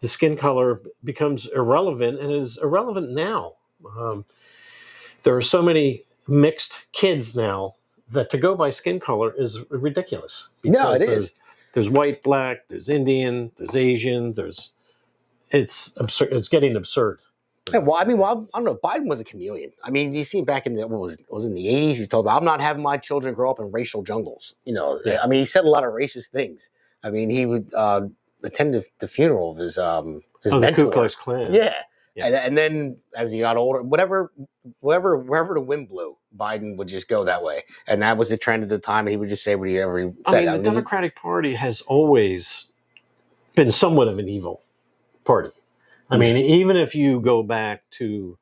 skin color becomes irrelevant, and is irrelevant now. There are so many mixed kids now that to go by skin color is ridiculous.
No, it is.
There's white, black, there's Indian, there's Asian, it's absurd. It's getting absurd.
Yeah, well, I mean, I don't know. Biden was a chameleon. I mean, you see back in the, was in the 80s, he told, I'm not having my children grow up in racial jungles. You know, I mean, he said a lot of racist things. I mean, he would attend the funeral of his mentor.
The Ku Klux Klan.
Yeah. And then as he got older, wherever the wind blew, Biden would just go that way. And that was the trend at the time. And he would just say what he ever said.
I mean, the Democratic Party has always been somewhat of an evil party. I mean, even if you go back to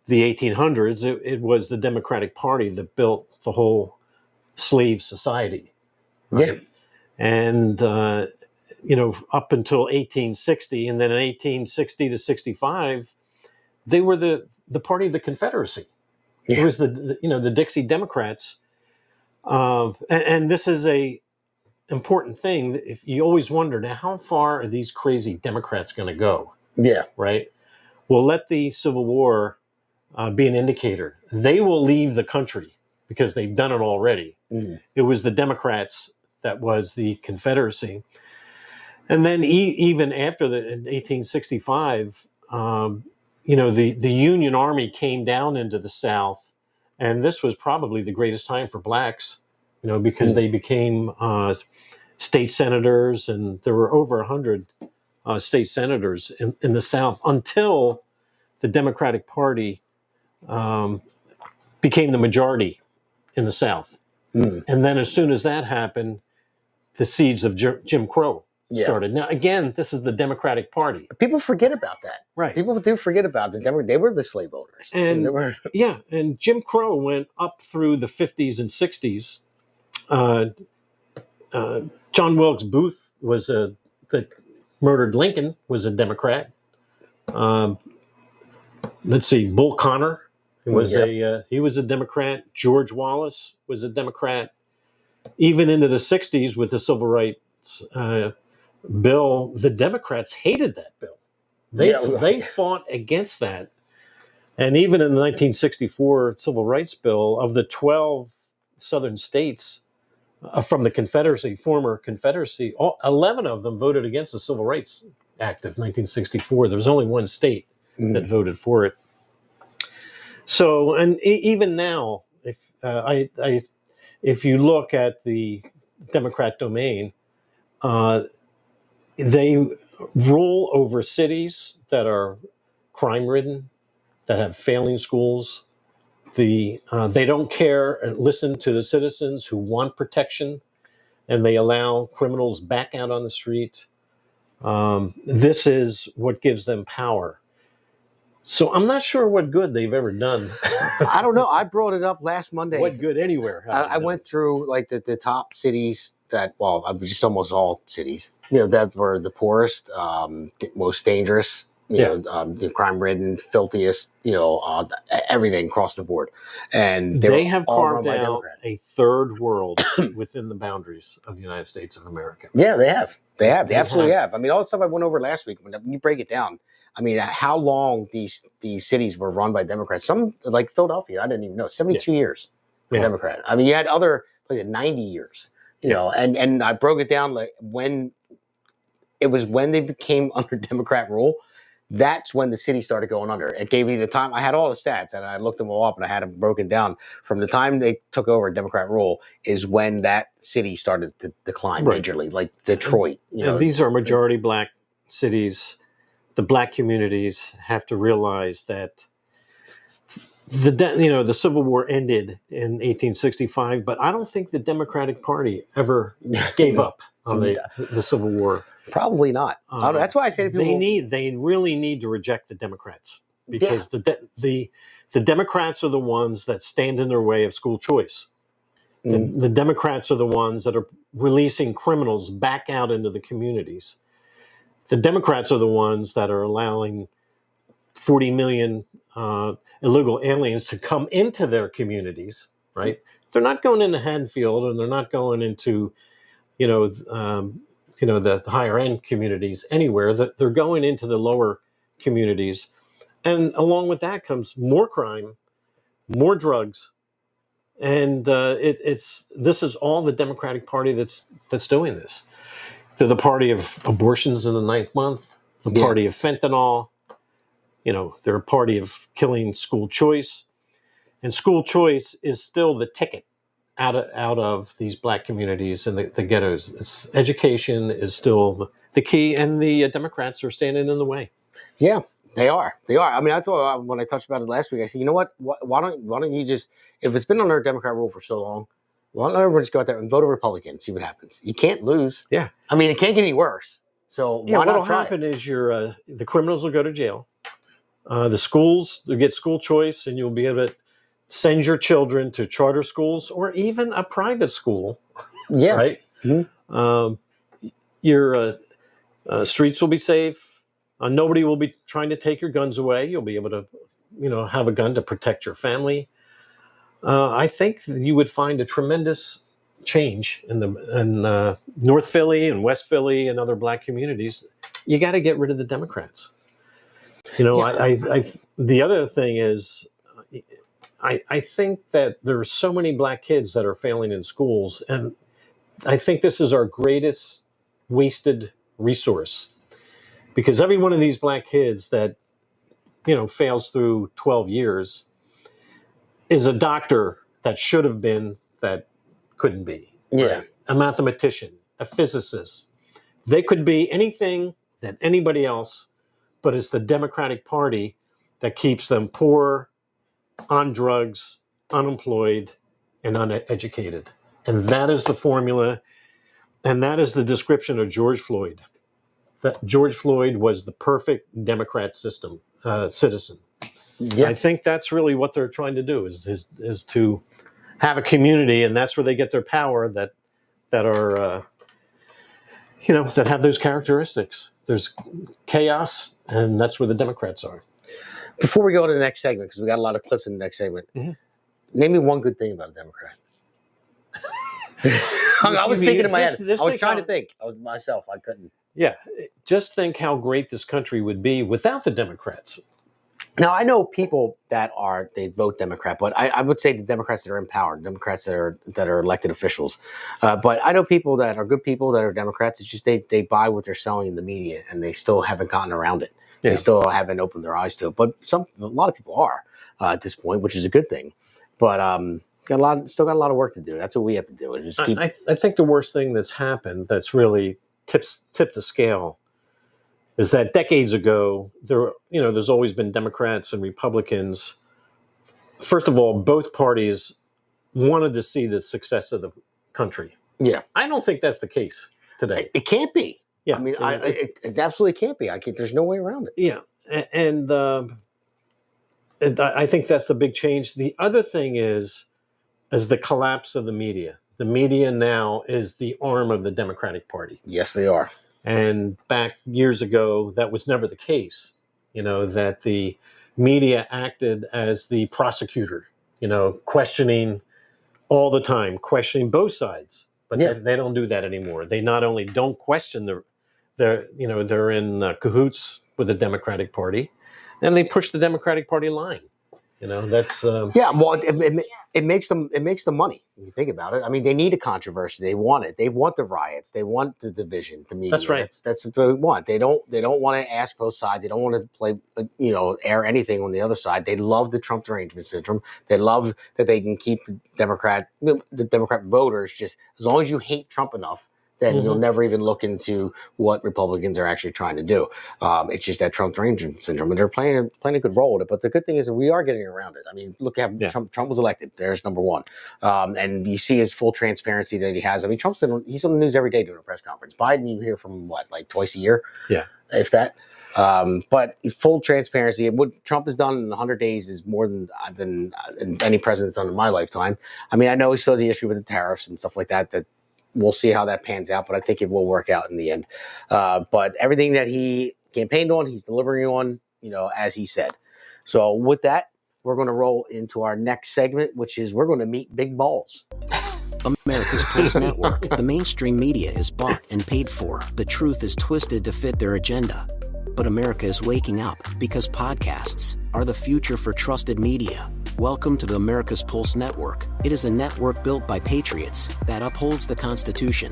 the 1800s, it was the Democratic Party that built the whole slave society. Right? Yeah. And, you know, up until 1860, and then in 1860 to 65, they were the party of the Confederacy. It was the Dixie Democrats, and this is a important thing. If you always wonder, now how far are these crazy Democrats going to go?
Yeah.
Right. Well, let the Civil War be an indicator. They will leave the country because they've done it already. It was the Democrats that was the Confederacy. And then even after in 1865, the Union Army came down into the South, and this was probably the greatest time for blacks, because they became state senators, and there were over 100 state senators in the South until the Democratic Party became the majority in the South. And then as soon as that happened, the siege of Jim Crow started. Now, again, this is the Democratic Party.
People forget about that.
Right.
People do forget about that. They were the slave owners.
And
they were...
and Jim Crow went up through the 50s and 60s. John Wilkes Booth that murdered Lincoln was a Democrat. Let's see, Bull Connor was he was a Democrat. George Wallace was a Democrat. Even into the 60s with the Civil Rights bill, the Democrats hated that bill. They fought against that. And even in the 1964 Civil Rights Bill, of the 12 southern states from the Confederacy, former Confederacy, 11 of them voted against the Civil Rights Act of 1964. There was only one state that voted for it. So, and even now, if you look at the Democrat domain, they rule over cities that are crime-ridden, that have failing schools. They don't care and listen to the citizens who want protection, and they allow criminals back out on the street. This is what gives them power. So I'm not sure what good they've ever done.
I don't know. I brought it up last Monday.
What good anywhere?
I went through like the top cities that, just almost all cities, that were the poorest, most dangerous, the crime-ridden, filthiest, everything across the board. And
they have carved out a third world within the boundaries of the United States of America.
Yeah, they have. They absolutely have. I mean, all the stuff I went over last week, when you break it down, I mean, how long these cities were run by Democrats. Some, like Philadelphia, I didn't even know, 72 years for Democrat. I mean, you had other places, 90 years, and I broke it down like when they became under Democrat rule, that's when the city started going under. It gave me the time. I had all the stats, and I looked them all up, and I had them broken down. From the time they took over Democrat rule is when that city started to decline majorly, like Detroit.
And these are majority black cities. The black communities have to realize that the Civil War ended in 1865, but I don't think the Democratic Party ever gave up on the Civil War.
Probably not. That's why I say to people,
they really need to reject the Democrats, because the Democrats are the ones that stand in their way of school choice. The Democrats are the ones that are releasing criminals back out into the communities. The Democrats are the ones that are allowing 40 million illegal aliens to come into their communities, right? They're not going into Haddonfield, and they're not going into, the higher end communities anywhere. They're going into the lower communities. And along with that comes more crime, more drugs. And this is all the Democratic Party that's doing this. They're the party of abortions in the 9th month, the party of fentanyl. They're a party of killing school choice. And school choice is still the ticket out of these black communities and the ghettos. Education is still the key, and the Democrats are standing in the way.
Yeah, they are. I mean, I thought when I touched about it last week, I said, you know what? Why don't you just, if it's been under Democrat rule for so long, why don't everyone just go out there and vote a Republican and see what happens? You can't lose.
Yeah.
I mean, it can't get any worse. So why not
what'll
try
happen is the criminals will go to jail. The schools, they'll get school choice, and you'll be able to send your children to charter schools or even a private school.
Yeah.
Right?
Mm-hmm.
Your streets will be safe. Nobody will be trying to take your guns away. You'll be able to, have a gun to protect your family. I think you would find a tremendous change in North Philly and West Philly and other black communities. You got to get rid of the Democrats. You know, the other thing is, I think that there are so many black kids that are failing in schools, and I think this is our greatest wasted resource, because every one of these black kids that, you know, fails through 12 years is a doctor that should have been, that couldn't be.
Yeah.
Right? A mathematician, a physicist. They could be anything that anybody else, but it's the Democratic Party that keeps them poor, on drugs, unemployed, and uneducated. And that is the formula, and that is the description of George Floyd. That George Floyd was the perfect Democrat citizen. Yeah. I think that's really what they're trying to do, is to have a community, and that's where they get their power, that are that have those characteristics. There's chaos, and that's where the Democrats are.
Before we go to the next segment, because we got a lot of clips in the next segment, name me one good thing about a Democrat. I was thinking in my head. I was trying to think. I was myself. I couldn't.
Yeah, just think how great this country would be without the Democrats.
Now, I know people that they vote Democrat, but I would say the Democrats that are in power, Democrats that are elected officials. But I know people that are good people that are Democrats. It's just they buy what they're selling in the media, and they still haven't gotten around it. Yeah. They still haven't opened their eyes to it. But a lot of people are at this point, which is a good thing. But still got a lot of work to do. That's what we have to do. Is just keep.
I think the worst thing that's happened, that's really tipped the scale, is that decades ago there's always been Democrats and Republicans. First of all, both parties wanted to see the success of the country.
Yeah,
I don't think that's the case today.
It can't be.
Yeah,
I mean, it absolutely can't be. There's no way around it.
Yeah, and I think that's the big change. The other thing is the collapse of the media. The media now is the arm of the Democratic Party.
Yes, they are.
And back years ago, that was never the case. That the media acted as the prosecutor. Questioning all the time, questioning both sides. But they don't do that anymore. They not only don't question they're in cahoots with the Democratic Party, and they push the Democratic Party line. That's
Well, it makes them money when you think about it. I mean, they need a controversy. They want it. They want the riots. They want the division. The media.
That's right.
That's what they want. They don't want to ask both sides. They don't want to play air anything on the other side. They love the Trump derangement syndrome. They love that they can keep the Democrat voters, just as long as you hate Trump enough, then you'll never even look into what Republicans are actually trying to do. It's just that Trump derangement syndrome, and they're playing a good role with it. But the good thing is that we are getting around it. I mean, look at Trump was elected. There's number one. And you see his full transparency that he has. I mean, he's on the news every day doing a press conference. Biden, you hear from like twice a year?
Yeah.
If that. But full transparency. What Trump has done in 100 days is more than any president's done in my lifetime. I mean, I know he still has the issue with the tariffs and stuff like that we'll see how that pans out, but I think it will work out in the end. But everything that he campaigned on, he's delivering on, as he said. So with that, we're going to roll into our next segment, which is we're going to meet Big Ballz.
America's Pulse Network. The mainstream media is bought and paid for. The truth is twisted to fit their agenda. But America is waking up because podcasts are the future for trusted media. Welcome to the America's Pulse Network. It is a network built by patriots that upholds the Constitution.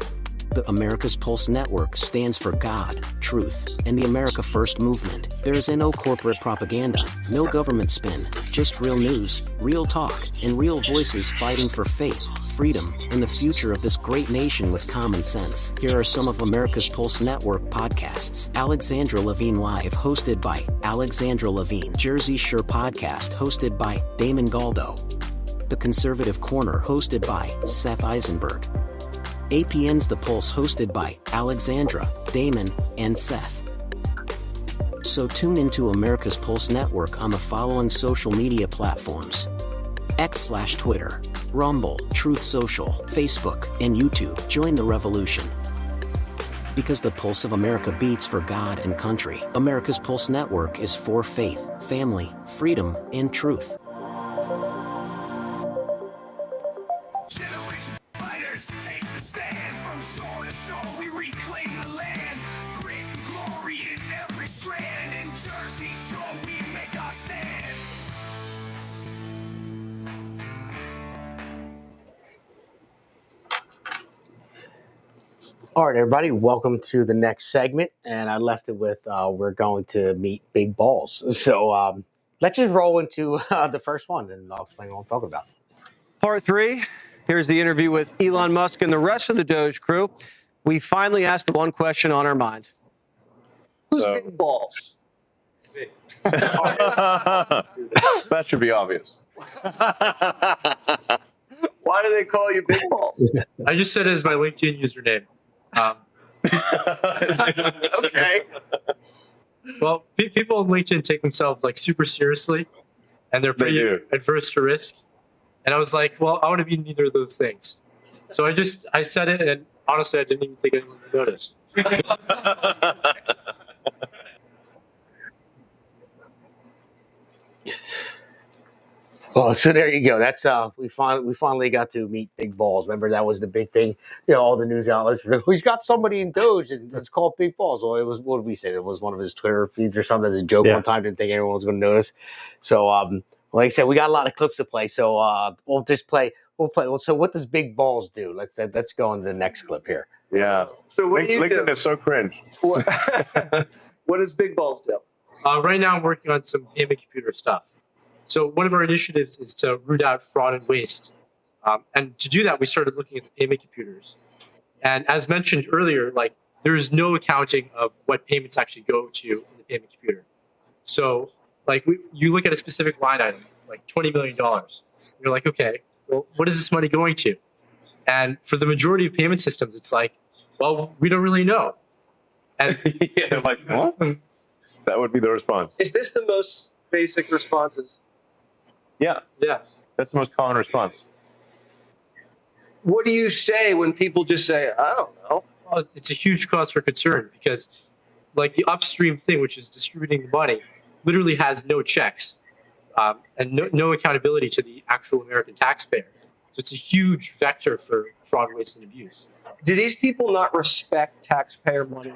The America's Pulse Network stands for God, truth, and the America First movement. There is no corporate propaganda, no government spin, just real news, real talk, and real voices fighting for faith, freedom, and the future of this great nation with common sense. Here are some of America's Pulse Network podcasts. Alexandra Levine Live, hosted by Alexandra Levine. Jersey Shore Podcast, hosted by Damon Galdo. The Conservative Corner, hosted by Seth Eisenberg. APN's The Pulse, hosted by Alexandra, Damon, and Seth. So tune into America's Pulse Network on the following social media platforms: X/Twitter, Rumble, Truth Social, Facebook, and YouTube. Join the revolution. Because the pulse of America beats for God and country. America's Pulse Network is for faith, family, freedom, and truth.
All right, everybody, welcome to the next segment. And I left it with we're going to meet Big Ballz. So let's just roll into the first one, and I'll explain what I'm talking about.
Part 3. Here's the interview with Elon Musk and the rest of the Doge crew. We finally asked the one question on our mind. Who's Big Ballz?
That should be obvious.
Why do they call you Big Ballz?
I just said it as my LinkedIn username.
Okay.
Well, people on LinkedIn take themselves like super seriously, and they're pretty adverse to risk. And I was like, well, I want to be neither of those things. So I said it, and honestly, I didn't even think anyone would notice.
Well, so there you go. That's we finally got to meet Big Ballz. Remember, that was the big thing. You know, all the news outlets. He's got somebody in Doge, and it's called Big Ballz. Well, it was, what did we say? It was one of his Twitter feeds or something as a joke one time. Didn't think anyone was going to notice. So, like I said, we got a lot of clips to play. So we'll just play. We'll play. So what does Big Ballz do? Let's go on to the next clip here.
Yeah.
So what do you
LinkedIn
do?
is so cringe.
What does Big Ballz do?
Right now, I'm working on some payment computer stuff. So one of our initiatives is to root out fraud and waste. And to do that, we started looking at the payment computers. And as mentioned earlier, like there is no accounting of what payments actually go to in the payment computer. So like you look at a specific line item, like $20 million. You're like, okay, well, what is this money going to? And for the majority of payment systems, it's like, well, we don't really know. And
yeah, like what? That would be the response.
Is this the most basic responses?
Yeah.
Yeah.
That's the most common response.
What do you say when people just say, I don't know?
Well, it's a huge cause for concern because like the upstream thing, which is distributing the money, literally has no checks and no accountability to the actual American taxpayer. So it's a huge vector for fraud, waste, and abuse.
Do these people not respect taxpayer money?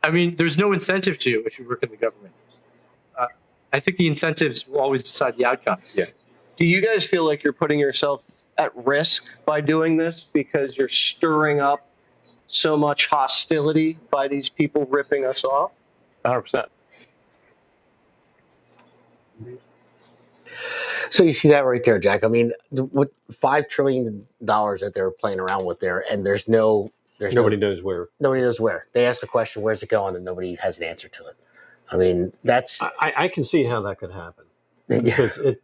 I mean, there's no incentive to if you work in the government. I think the incentives will always decide the outcomes.
Yes.
Do you guys feel like you're putting yourself at risk by doing this because you're stirring up so much hostility by these people ripping us off?
100%.
So you see that right there, Jack. I mean, what $5 trillion that they're playing around with there, and there's
nobody knows where.
Nobody knows where. They ask the question, "Where's it going?" and nobody has an answer to it. I mean, that's.
I can see how that could happen because it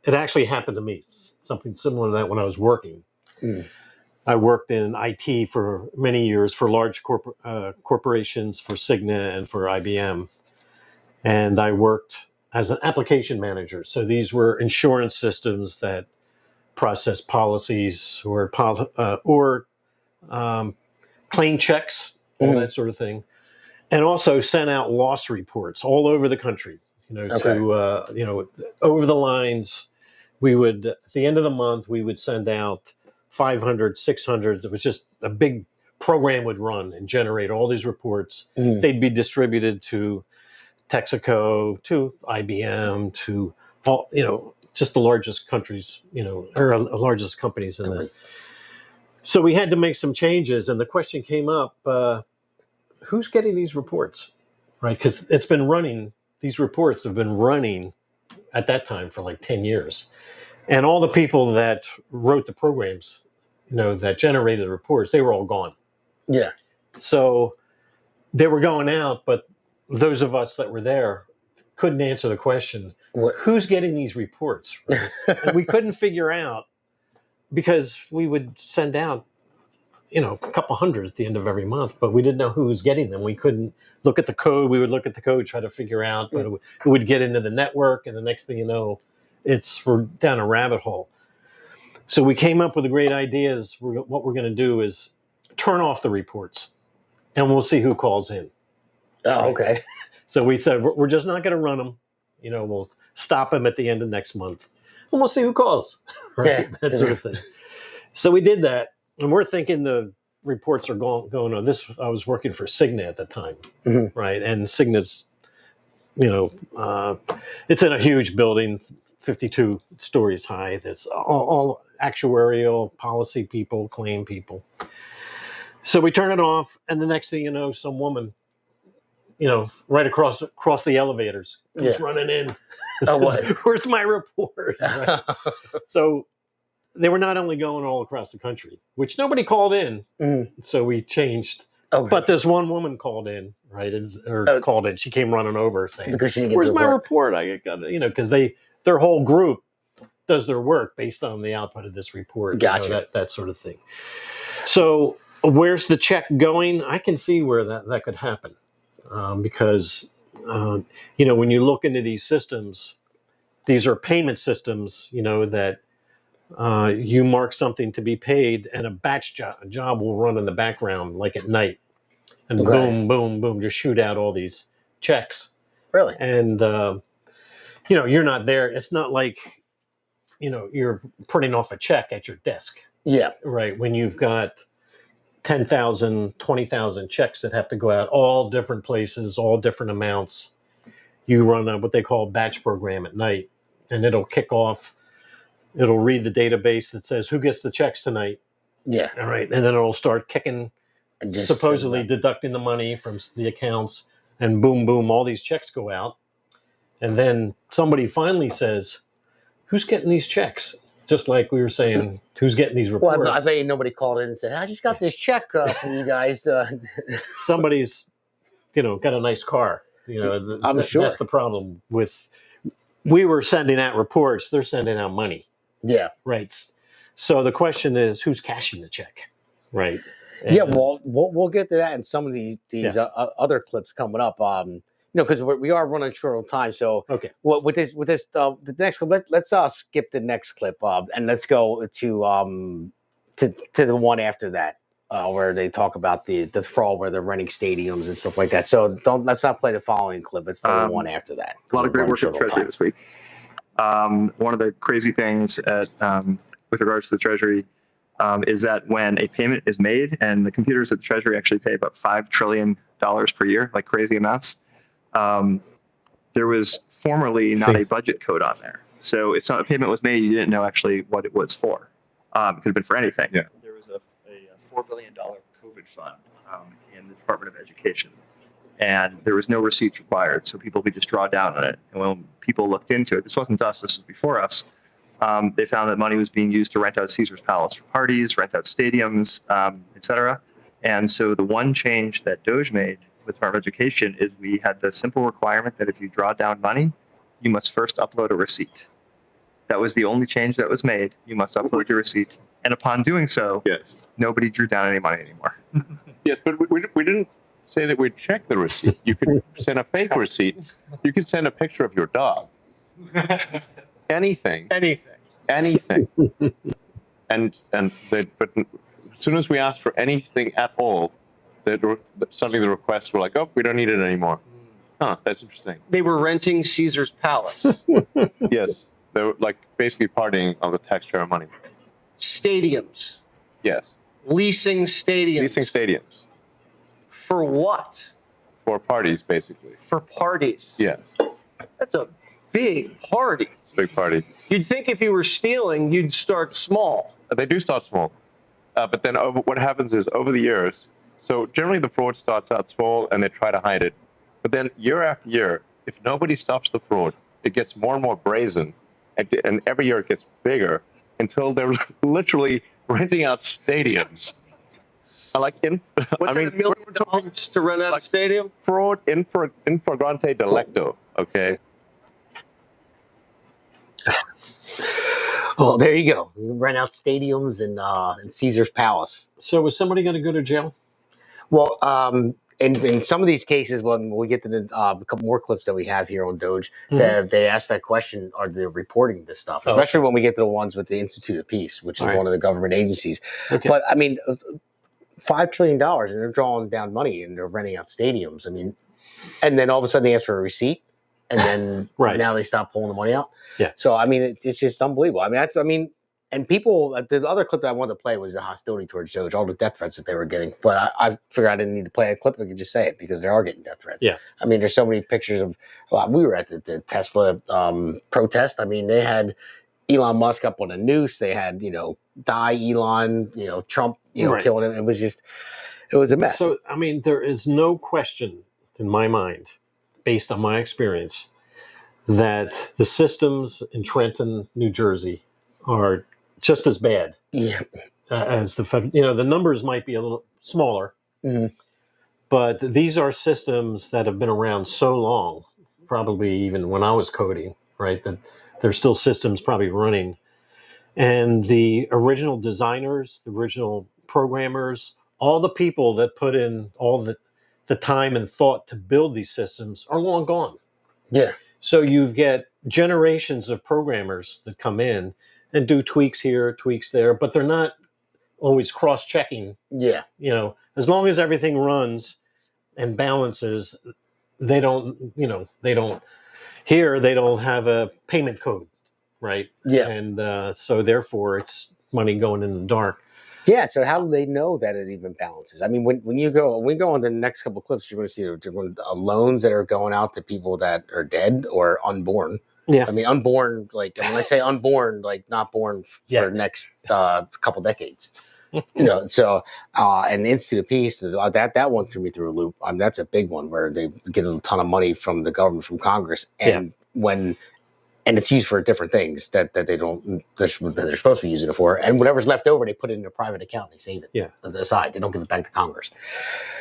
actually happened to me. Something similar to that when I was working. I worked in IT for many years for large corporations, for Cigna and for IBM, and I worked as an application manager. So these were insurance systems that process policies or claim checks, all that sort of thing, and also sent out loss reports all over the country. To over the lines. We would at the end of the month we would send out 500, 600. It was just a big program would run and generate all these reports. They'd be distributed to Texaco, to IBM, to all, just the largest countries, or largest companies in that. So we had to make some changes, and the question came up: who's getting these reports, right? Because it's been running; these reports have been running at that time for like 10 years, and all the people that wrote the programs, that generated the reports, they were all gone.
Yeah.
So they were going out, but those of us that were there couldn't answer the question, who's getting these reports? Right? And we couldn't figure out because we would send out, a couple hundred at the end of every month, but we didn't know who was getting them. We couldn't look at the code. We would look at the code, try to figure out, but it would get into the network. And the next thing you know, we're down a rabbit hole. So we came up with a great idea. What we're going to do is turn off the reports and we'll see who calls in.
Oh, okay.
So we said, we're just not going to run them. We'll stop them at the end of next month and we'll see who calls. Right?
Yeah.
That sort of thing. So we did that. And we're thinking the reports are going on. I was working for Cigna at the time. Right? And Cigna's, it's in a huge building, 52 stories high. There's all actuarial policy people, claim people. So we turn it off, and the next thing you know, some woman, right across the elevators comes running in.
Oh, what?
Where's my report? Right? So they were not only going all across the country, which nobody called in. So we changed.
Okay.
But this one woman called in, right? Called in. She came running over saying,
Because she didn't get
"Where's
the
my
report?"
report? I got it." Because their whole group does their work based on the output of this report.
Gotcha.
That sort of thing. So where's the check going? I can see where that could happen. Because, when you look into these systems, these are payment systems, that you mark something to be paid and a batch job will run in the background, like at night. And boom, boom, boom, just shoot out all these checks.
Really?
And, you're not there. It's not like, you're printing off a check at your desk.
Yeah.
Right. When you've got 10,000, 20,000 checks that have to go out all different places, all different amounts. You run what they call batch program at night, and it'll kick off. It'll read the database that says who gets the checks tonight.
Yeah.
All right. And then it'll start kicking,
just
supposedly deducting the money from the accounts, and boom, boom, all these checks go out. And then somebody finally says, who's getting these checks? Just like we were saying, who's getting these reports?
Well, I bet you nobody called in and said, I just got this check from you guys.
Somebody's, got a nice car.
I'm sure.
That's the problem with, we were sending out reports, they're sending out money.
Yeah.
Right. So the question is, who's cashing the check? Right.
And, well, we'll get to that in some of these other clips coming up. Because we are running short on time. So
okay,
with this the next clip, let's skip the next clip and let's go to the one after that where they talk about the fraud where they're renting stadiums and stuff like that. So let's not play the following clip. Let's play the one after that.
A lot of great work at the Treasury this week. One of the crazy things with regards to the Treasury is that when a payment is made, and the computers at the Treasury actually pay about $5 trillion per year, like crazy amounts. There was formerly not a budget code on there. So if a payment was made, you didn't know actually what it was for. It could have been for anything. Yeah. There was a $4 billion COVID fund in the Department of Education. And there was no receipts required. So people would just draw down on it. And when people looked into it, this wasn't us, this was before us. They found that money was being used to rent out Caesar's Palace for parties, rent out stadiums, et cetera. And so the one change that DOJ made with Department of Education is we had the simple requirement that if you draw down money, you must first upload a receipt. That was the only change that was made. You must upload your receipt. And upon doing so, nobody drew down any money anymore.
Yes, but we didn't say that we'd check the receipt. You could send a fake receipt. You could send a picture of your dog. Anything. But as soon as we asked for anything at all, suddenly the requests were like, oh, we don't need it anymore. Huh, that's interesting.
They were renting Caesar's Palace.
Yes, they were like basically partying on the taxpayer money.
Stadiums.
Yes.
Leasing stadiums. For what?
For parties, basically.
For parties.
Yes.
That's a big party.
It's a big party.
You'd think if you were stealing, you'd start small.
They do start small. But then what happens is over the years, so generally the fraud starts out small and they try to hide it. But then year after year, if nobody stops the fraud, it gets more and more brazen. And every year it gets bigger until they're literally renting out stadiums. Like $1
million to rent out a stadium?
Fraud in flagrante delicto, okay?
Well, there you go. We rent out stadiums and Caesar's Palace.
So is somebody going to go to jail?
Well, in some of these cases, when we get to the couple more clips that we have here on Doge, they ask that question: are they reporting this stuff? Especially when we get to the ones with the Institute of Peace, which is one of the government agencies. Okay. But I mean, $5 trillion, and they're drawing down money and they're renting out stadiums. I mean, and then all of a sudden they ask for a receipt, and then now they stop pulling the money out.
Yeah.
So I mean, it's just unbelievable. I mean, and people. The other clip that I wanted to play was the hostility towards Doge, all the death threats that they were getting. But I figured I didn't need to play a clip. I could just say it because they are getting death threats. Yeah. I mean, there's so many pictures of. Well, we were at the Tesla protest. I mean, they had Elon Musk up on a noose. They had die Elon. Trump. Killing him. It was just. It was a mess.
So, I mean, there is no question in my mind, based on my experience, that the systems in Trenton, New Jersey are just as bad as the federal. The numbers might be a little smaller, but these are systems that have been around so long, probably even when I was coding, right, that there's still systems probably running. And the original designers, the original programmers, all the people that put in all the time and thought to build these systems are long gone.
Yeah.
So you get generations of programmers that come in and do tweaks here, tweaks there, but they're not always cross-checking.
Yeah.
As long as everything runs and balances, they don't have a payment code, right?
Yeah.
And so therefore it's money going in the dark.
Yeah, so how do they know that it even balances? I mean, when we go on the next couple of clips, you're going to see different loans that are going out to people that are dead or unborn.
Yeah.
I mean, unborn, like, when I say unborn, like not born for the next couple decades. So, and the Institute of Peace, that one threw me through a loop. That's a big one where they get a ton of money from the government, from Congress. And and it's used for different things that they don't, they're supposed to be using it for. And whatever's left over, they put it in a private account. They save it aside. They don't give it back to Congress.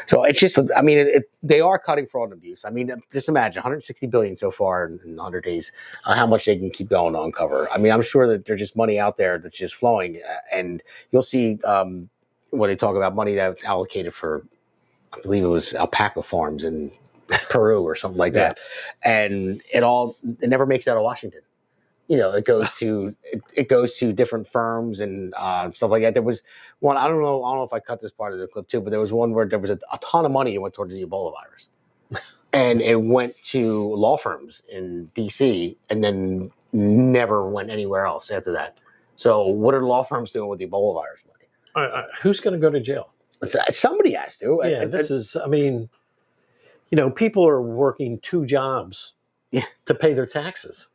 So it's just, I mean, they are cutting fraud and abuse. I mean, just imagine 160 billion so far in 100 days, how much they can keep going to uncover. I mean, I'm sure that there's just money out there that's just flowing. And you'll see when they talk about money that's allocated for, I believe it was alpaca farms in Peru or something like that. And it never makes it out of Washington. It goes to different firms and stuff like that. There was one, I don't know if I cut this part of the clip too, but there was one where there was a ton of money that went towards the Ebola virus. And it went to law firms in DC and then never went anywhere else after that. So what are law firms doing with the Ebola virus money?
Who's going to go to jail?
Somebody has to.
Yeah, people are working 2 jobs to pay their taxes.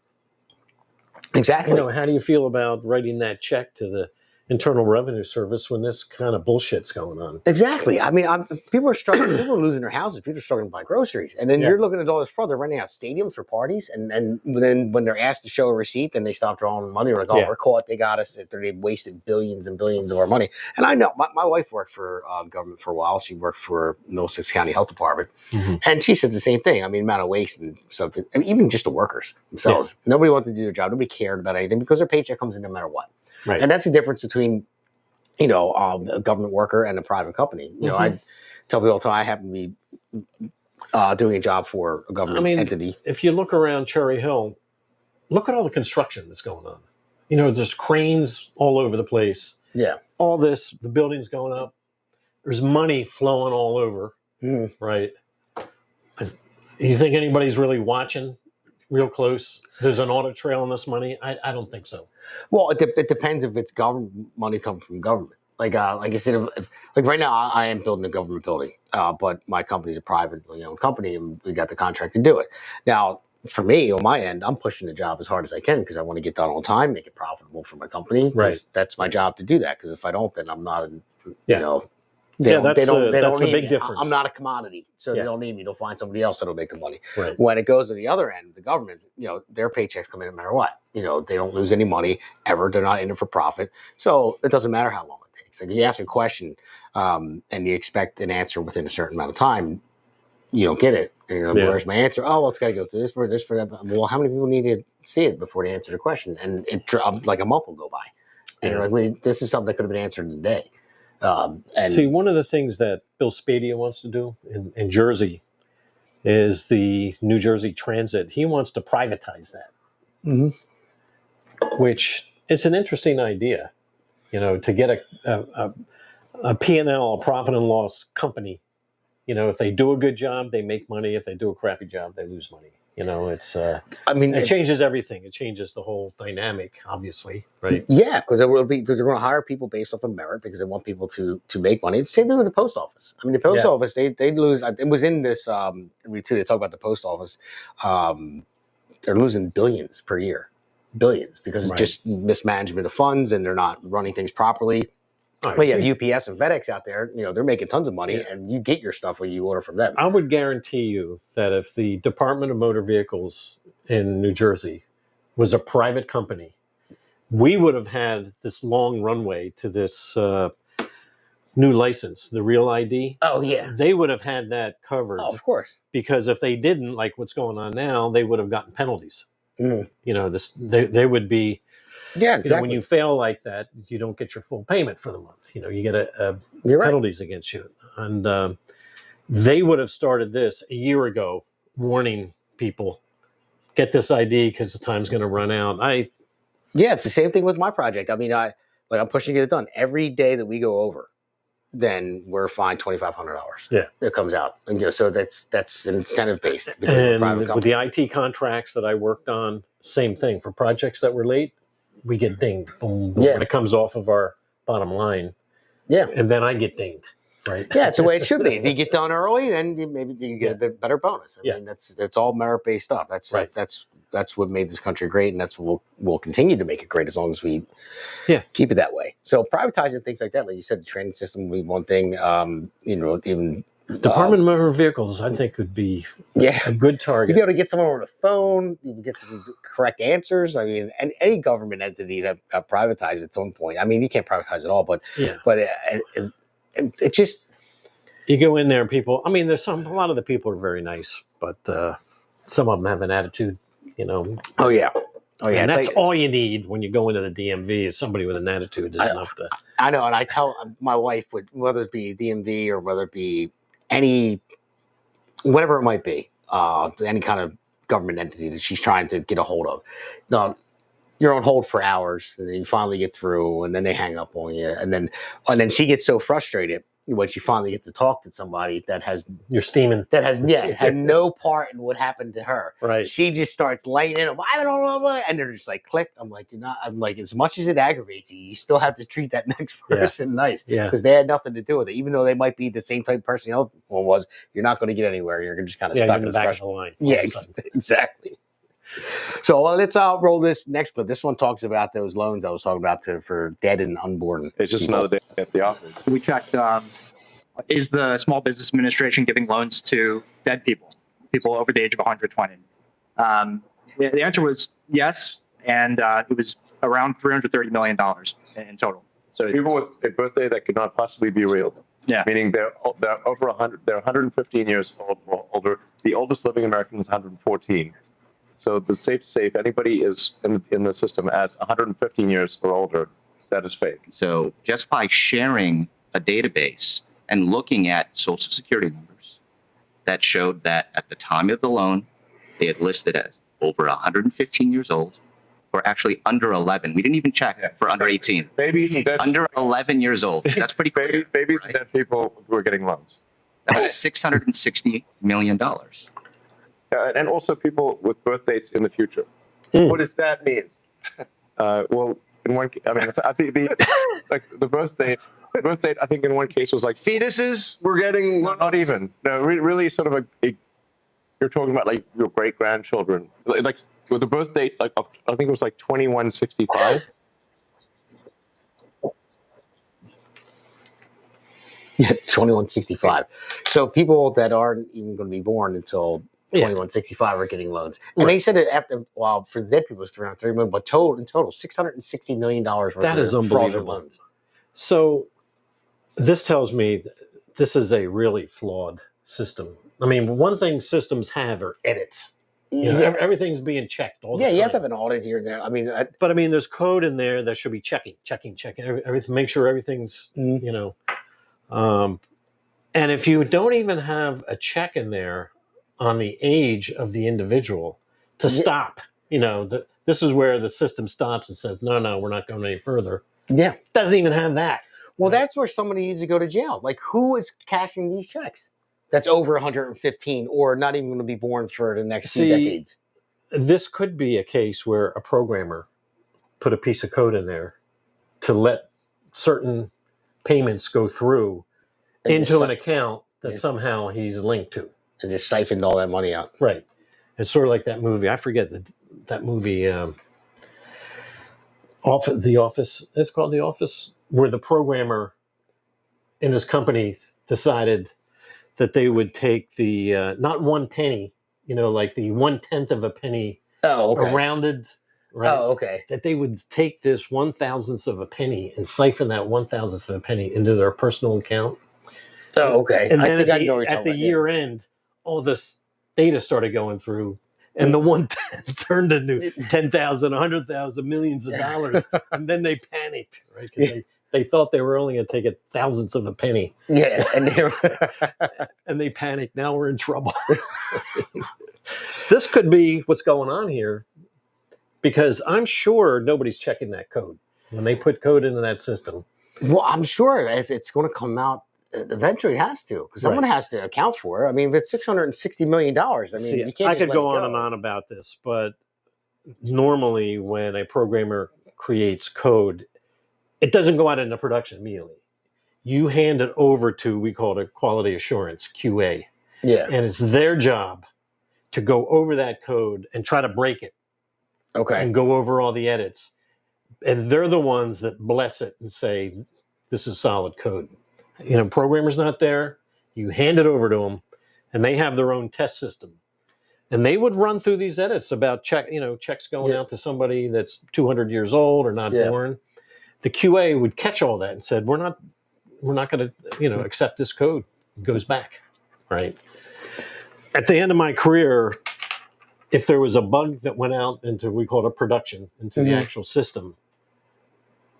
Exactly.
How do you feel about writing that check to the Internal Revenue Service when this kind of bullshit's going on?
Exactly. I mean, people are struggling. People are losing their houses. People are struggling to buy groceries. And then you're looking at all this fraud. They're renting out stadiums for parties. And then when they're asked to show a receipt, then they stop drawing money. We're like, we're caught. They got us. They've wasted billions and billions of our money. And I know my wife worked for government for a while. She worked for Middlesex County Health Department. Mm-hmm. And she said the same thing. I mean, amount of waste and something. I mean, even just the workers themselves. Yeah. Nobody wanted to do their job. Nobody cared about anything because their paycheck comes in no matter what. Right. And that's the difference between a government worker and a private company. I tell people all the time I happen to be doing a job for a government entity.
If you look around Cherry Hill, look at all the construction that's going on. There's cranes all over the place.
Yeah.
All this, the buildings going up. There's money flowing all over, right? You think anybody's really watching real close? There's an audit trail on this money? I don't think so.
Well, it depends if it's government money comes from government. Like I said, like right now, I am building a government building, but my company's a privately owned company, and we got the contract to do it. Now, for me, on my end, I'm pushing the job as hard as I can because I want to get done on time, make it profitable for my company.
Right.
That's my job to do that. Because if I don't, then I'm not,
that's the big difference.
I'm not a commodity, so they don't need me. They'll find somebody else that'll make the money.
Right.
When it goes to the other end, the government, their paychecks come in no matter what. They don't lose any money ever. They're not in it for profit, so it doesn't matter how long it takes. Like if you ask a question and you expect an answer within a certain amount of time, you don't get it. And where's my answer? Oh, well, it's got to go through this, for that. Well, how many people need to see it before they answer the question? And like a month will go by, and you're like, this is something that could have been answered in a day. And
see, one of the things that Bill Spadia wants to do in Jersey is the New Jersey Transit. He wants to privatize that, which is an interesting idea, to get a P&L, a profit and loss company. If they do a good job, they make money. If they do a crappy job, they lose money. It changes everything. It changes the whole dynamic, obviously, right?
Yeah, because they're going to hire people based off of merit because they want people to make money. It's the same thing with the post office. I mean, the post office, they lose. It was in this, they talk about the post office. They're losing billions per year. Billions, because it's just mismanagement of funds and they're not running things properly. Well, you have UPS and FedEx out there. They're making tons of money, and you get your stuff when you order from them.
I would guarantee you that if the Department of Motor Vehicles in New Jersey was a private company, we would have had this long runway to this new license, the Real ID.
Oh, yeah.
They would have had that covered.
Oh, of course.
Because if they didn't, like what's going on now, they would have gotten penalties.
Mm.
They would be.
Yeah, exactly.
When you fail like that, you don't get your full payment for the month. You get penalties against you. And they would have started this a year ago, warning people, get this ID because the time's going to run out.
Yeah, it's the same thing with my project. I mean, I'm pushing to get it done. Every day that we go over, then we're fined $2,500.
Yeah,
it comes out, and so that's incentive based.
And with the IT contracts that I worked on, same thing for projects that were late. We get dinged, boom, boom, when it comes off of our bottom line.
Yeah.
And then I get dinged, right?
Yeah, it's the way it should be. If you get done early, then maybe you get a bit better bonus. I mean, that's all merit-based stuff. That's what made this country great, and that's what we'll continue to make it great as long as we keep it that way. So privatizing things like that, like you said, the training system would be one thing. Even
Department of Motor Vehicles, I think, would be a good target.
You'd be able to get someone on the phone. You can get some correct answers. I mean, and any government entity that privatized at some point. I mean, you can't privatize it all, but it just
you go in there and people. I mean, there's a lot of the people are very nice, but some of them have an attitude.
Oh yeah.
And that's all you need when you go into the DMV is somebody with an attitude. Is enough to.
I know, and I tell my wife, whether it be DMV or whether it be whatever it might be, any kind of government entity that she's trying to get a hold of. No, you're on hold for hours, and then you finally get through, and then they hang up on you, and then she gets so frustrated when she finally gets to talk to somebody that has
you're steaming,
that has had no part in what happened to her.
Right.
She just starts laying in them. I don't know, and they're just like click. I'm like, you're not. I'm like, as much as it aggravates you, you still have to treat that next person nice.
Yeah.
Because they had nothing to do with it. Even though they might be the same type of person the other one was, you're not going to get anywhere. You're just kind of stuck in the back of the line. Yeah, exactly. So let's roll this next clip. This one talks about those loans I was talking about for dead and unborn.
It's just another day at the office.
We checked, is the Small Business Administration giving loans to dead people over the age of 120? The answer was yes, and it was around $330 million in total. So
people with a birthday that could not possibly be real.
Yeah.
Meaning they're over 100. They're 115 years old or older. The oldest living American is 114. So it's safe to say if anybody is in the system as 115 years or older, that is fake.
So just by sharing a database and looking at social security numbers that showed that at the time of the loan, they had listed as over 115 years old, or actually under 11. We didn't even check for under 18.
Babies and dead
under 11 years old. That's pretty clear.
Babies and dead people who are getting loans.
That was $660 million.
And also people with birth dates in the future.
What does that mean?
Well, in one, I mean, I think the birth date. I think in one case was like
fetuses were getting
not even. No, really sort of you're talking about like your great grandchildren. Like with the birth date, like I think it was like 2165.
Yeah, 2165. So people that aren't even going to be born until 2165 are getting loans. And they said it for the dead people it's around 3 million, but in total, $660 million worth
that is
of fraudulent
unbelievable.
loans.
So this tells me this is a really flawed system. I mean, one thing systems have are edits. Everything's being checked all the time.
You have to have an audit here and there. I mean,
but I mean, there's code in there that should be checking everything, make sure everything's, and if you don't even have a check in there on the age of the individual to stop, this is where the system stops and says, no, we're not going any further.
Yeah.
Doesn't even have that.
Well, that's where somebody needs to go to jail. Like, who is cashing these checks? That's over 115 or not even going to be born for the next few decades.
This could be a case where a programmer put a piece of code in there to let certain payments go through into an account that somehow he's linked to.
And just siphoned all that money out.
Right. It's sort of like that movie. I forget that movie, The Office. It's called The Office. where the programmer in his company decided that they would take the not 1 penny, like the 1/10 of a penny,
Oh, okay.
rounded, right?
Oh, okay.
That they would take this 1/1000th of a penny and siphon that 1/1000th of a penny into their personal account.
Oh, okay.
And
I
then
think I
at
know what
the,
you're
at
talking
the
about, yeah.
year end, all this data started going through, and the 1/10 turned into 10,000, 100,000, millions of dollars, and then they panicked, right? Because they thought they were only going to take a thousandth of a penny.
Yeah,
and they panicked. Now we're in trouble. This could be what's going on here, because I'm sure nobody's checking that code when they put code into that system.
Well, I'm sure if it's going to come out, eventually it has to, because someone has to account for it. I mean, if it's $660 million, I mean,
See,
you can't
I
just
could
let
go
it
on and on about this, but normally when a programmer creates code, it doesn't go out into production immediately. You hand it over to, we call it quality assurance, QA.
Yeah.
And it's their job to go over that code and try to break it.
Okay.
And go over all the edits. And they're the ones that bless it and say, this is solid code. Programmer's not there. You hand it over to them, and they have their own test system. And they would run through these edits about checks going out to somebody that's 200 years old or not born. The QA would catch all that and said, we're not going to, accept this code. It goes back, right? At the end of my career, if there was a bug that went out into, we call it a production, into the actual system,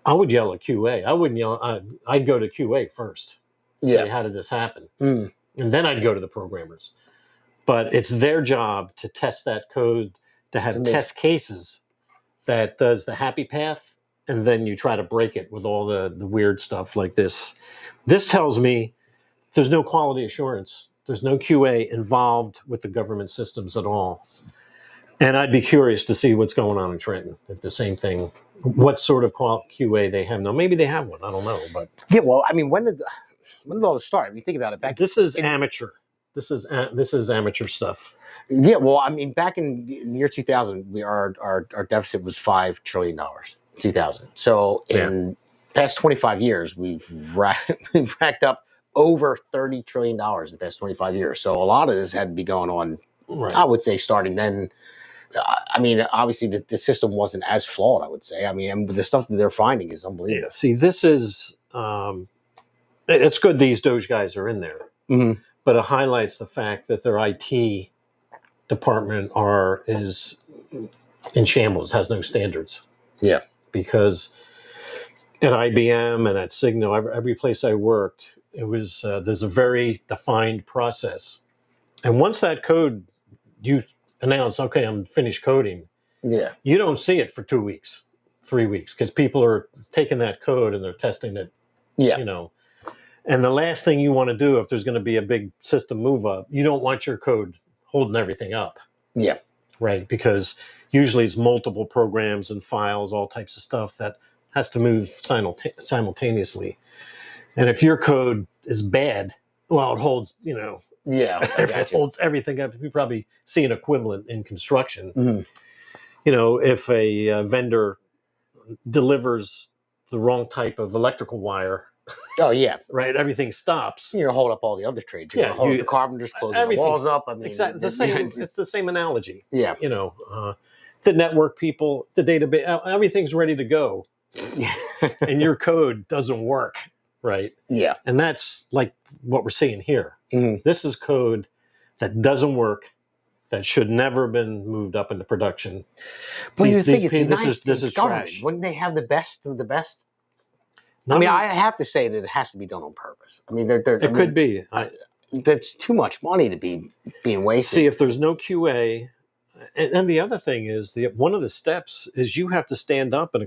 I would yell at QA. I wouldn't yell. I'd go to QA first. Say, how did this happen? And then I'd go to the programmers. But it's their job to test that code, to have test cases that does the happy path, and then you try to break it with all the weird stuff like this. This tells me there's no quality assurance. There's no QA involved with the government systems at all. And I'd be curious to see what's going on in Trenton, if the same thing, what sort of QA they have now. Maybe they have one. I don't know. But
yeah, well, I mean, when did all this start? If you think about it,
this is amateur. This is amateur stuff.
Yeah, well, I mean, back in the year 2000, our deficit was $5 trillion. 2000. So in past 25 years, we've racked up over $30 trillion in the past 25 years. So a lot of this had to be going on. Right. I would say starting then. I mean, obviously the system wasn't as flawed, I would say. I mean, the stuff that they're finding is unbelievable.
Yeah, see, this is, it's good these Doge guys are in there, but it highlights the fact that their IT department is in shambles, has no standards.
Yeah.
Because at IBM and at Signal, every place I worked, it was, there's a very defined process. And once that code, you announce, okay, I'm finished coding.
Yeah.
You don't see it for 2 weeks, 3 weeks, because people are taking that code and they're testing it.
Yeah.
And the last thing you want to do if there's going to be a big system move up, you don't want your code holding everything up.
Yeah.
Right. Because usually it's multiple programs and files, all types of stuff that has to move simultaneously. And if your code is bad, well, it holds, it holds everything up. You probably see an equivalent in construction. If a vendor delivers the wrong type of electrical wire.
Oh, yeah.
Right. Everything stops.
You're going to hold up all the other trades. You're going to hold up the carpenters, closing the walls up. I mean,
exactly. It's the same analogy.
Yeah.
The network people, the database, everything's ready to go. And your code doesn't work. Right.
Yeah.
And that's like what we're seeing here. This is code that doesn't work, that should never have been moved up into production.
But you think it's
this is trash.
Wouldn't they have the best of the best? I mean, I have to say that it has to be done on purpose. I mean,
it could be.
That's too much money to be being wasted.
See, if there's no QA, and the other thing is, one of the steps is you have to stand up and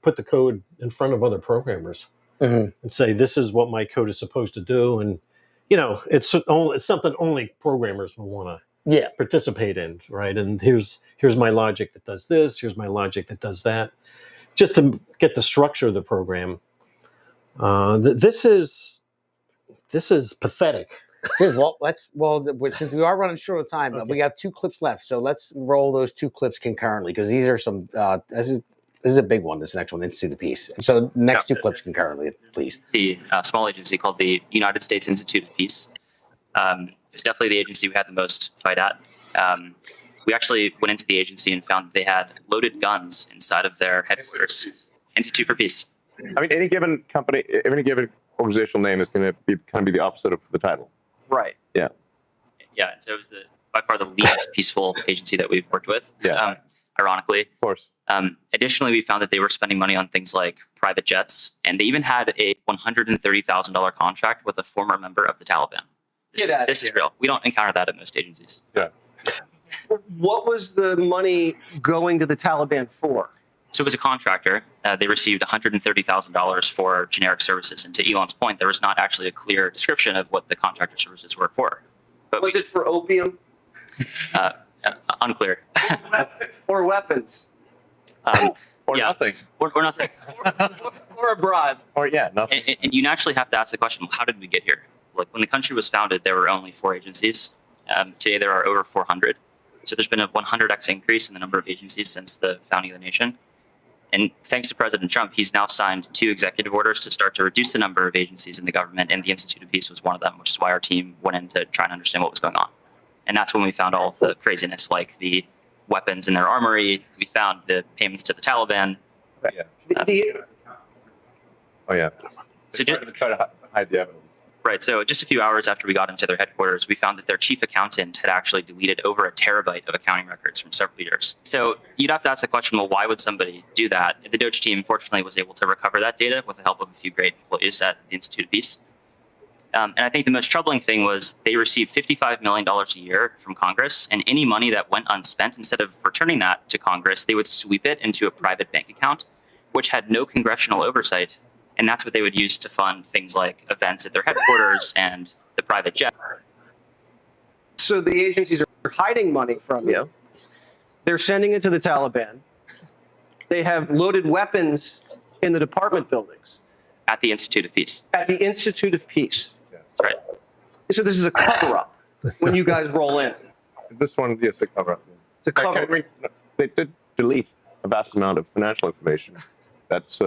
put the code in front of other programmers and say, this is what my code is supposed to do. And, it's something only programmers will want to participate in, right? And here's my logic that does this. Here's my logic that does that. Just to get the structure of the program. This is pathetic.
Well, since we are running short of time, we got 2 clips left. So let's roll those 2 clips concurrently, because these are some. This is a big one. This next one, Institute of Peace. So next two clips concurrently, please.
The small agency called the United States Institute of Peace. It's definitely the agency we had the most fight at. We actually went into the agency and found they had loaded guns inside of their headquarters. Institute for Peace.
I mean, any given company, any given organizational name is going to be kind of be the opposite of the title.
Right.
Yeah.
Yeah, and so it was by far the least peaceful agency that we've worked with.
Yeah.
Ironically.
Of course.
Additionally, we found that they were spending money on things like private jets, and they even had a $130,000 contract with a former member of the Taliban. This is real. We don't encounter that at most agencies.
Yeah.
What was the money going to the Taliban for?
So it was a contractor. They received $130,000 for generic services. And to Elon's point, there was not actually a clear description of what the contractor services were for. But
was it for opium?
Unclear.
Or weapons?
Or nothing.
Or nothing.
Or a bribe?
Or nothing.
And you naturally have to ask the question, how did we get here? Like when the country was founded, there were only 4 agencies. Today there are over 400. So there's been a 100x increase in the number of agencies since the founding of the nation. And thanks to President Trump, he's now signed 2 executive orders to start to reduce the number of agencies in the government, and the Institute of Peace was one of them, which is why our team went in to try and understand what was going on. And that's when we found all of the craziness, like the weapons in their armory. We found the payments to the Taliban.
Oh, yeah.
So
try to hide the evidence.
Right. So just a few hours after we got into their headquarters, we found that their chief accountant had actually deleted over 1 terabyte of accounting records from several years. So you'd have to ask the question, well, why would somebody do that? The Doge team, fortunately, was able to recover that data with the help of a few great employees at the Institute of Peace. And I think the most troubling thing was they received $55 million a year from Congress, and any money that went unspent, instead of returning that to Congress, they would sweep it into a private bank account, which had no congressional oversight. And that's what they would use to fund things like events at their headquarters and the private jet.
So the agencies are hiding money from you. They're sending it to the Taliban. They have loaded weapons in the department buildings.
At the Institute of Peace.
At the Institute of Peace.
That's right.
So this is a cover-up when you guys roll in.
This one, yes, a cover-up.
It's a cover-up.
They did delete a vast amount of financial information. That's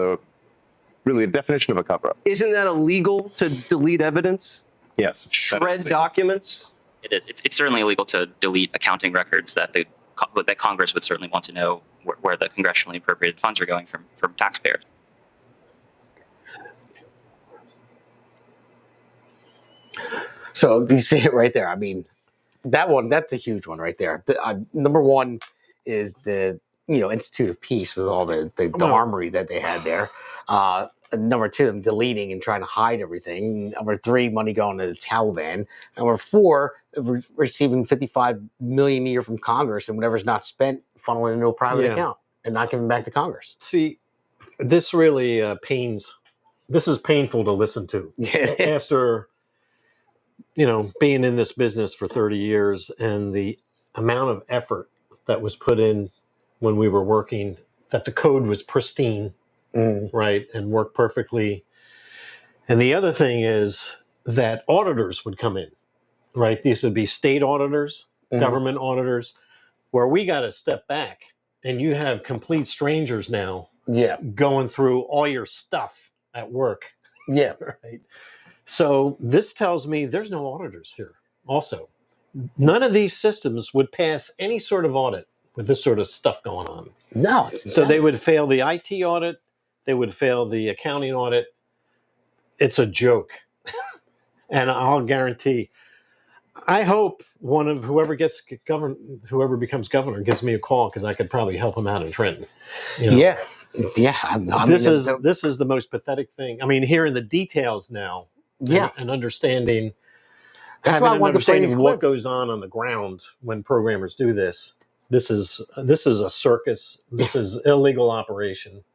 really a definition of a cover-up.
Isn't that illegal to delete evidence?
Yes.
Shred documents?
It is. It's certainly illegal to delete accounting records that that Congress would certainly want to know where the congressionally appropriated funds are going from taxpayers.
So you see it right there. I mean, that's a huge one right there. Number one is the Institute of Peace with all the armory that they had there. Number 2, them deleting and trying to hide everything. Number 3, money going to the Taliban. Number 4, receiving $55 million a year from Congress, and whatever's not spent funneling into a private account and not giving back to Congress.
See, this really this is painful to listen to. After being in this business for 30 years and the amount of effort that was put in when we were working, that the code was pristine, right, and worked perfectly. And the other thing is that auditors would come in, right? These would be state auditors, government auditors, where we got to step back, and you have complete strangers now going through all your stuff at work.
Yeah.
Right. So this tells me there's no auditors here. Also, none of these systems would pass any sort of audit with this sort of stuff going on.
No.
So they would fail the IT audit. They would fail the accounting audit. It's a joke. And I'll guarantee, I hope whoever becomes governor gives me a call, because I could probably help him out in Trenton.
Yeah.
This is the most pathetic thing. I mean, hearing the details now. And understanding, understanding what goes on the ground when programmers do this. This is a circus. This is illegal operation.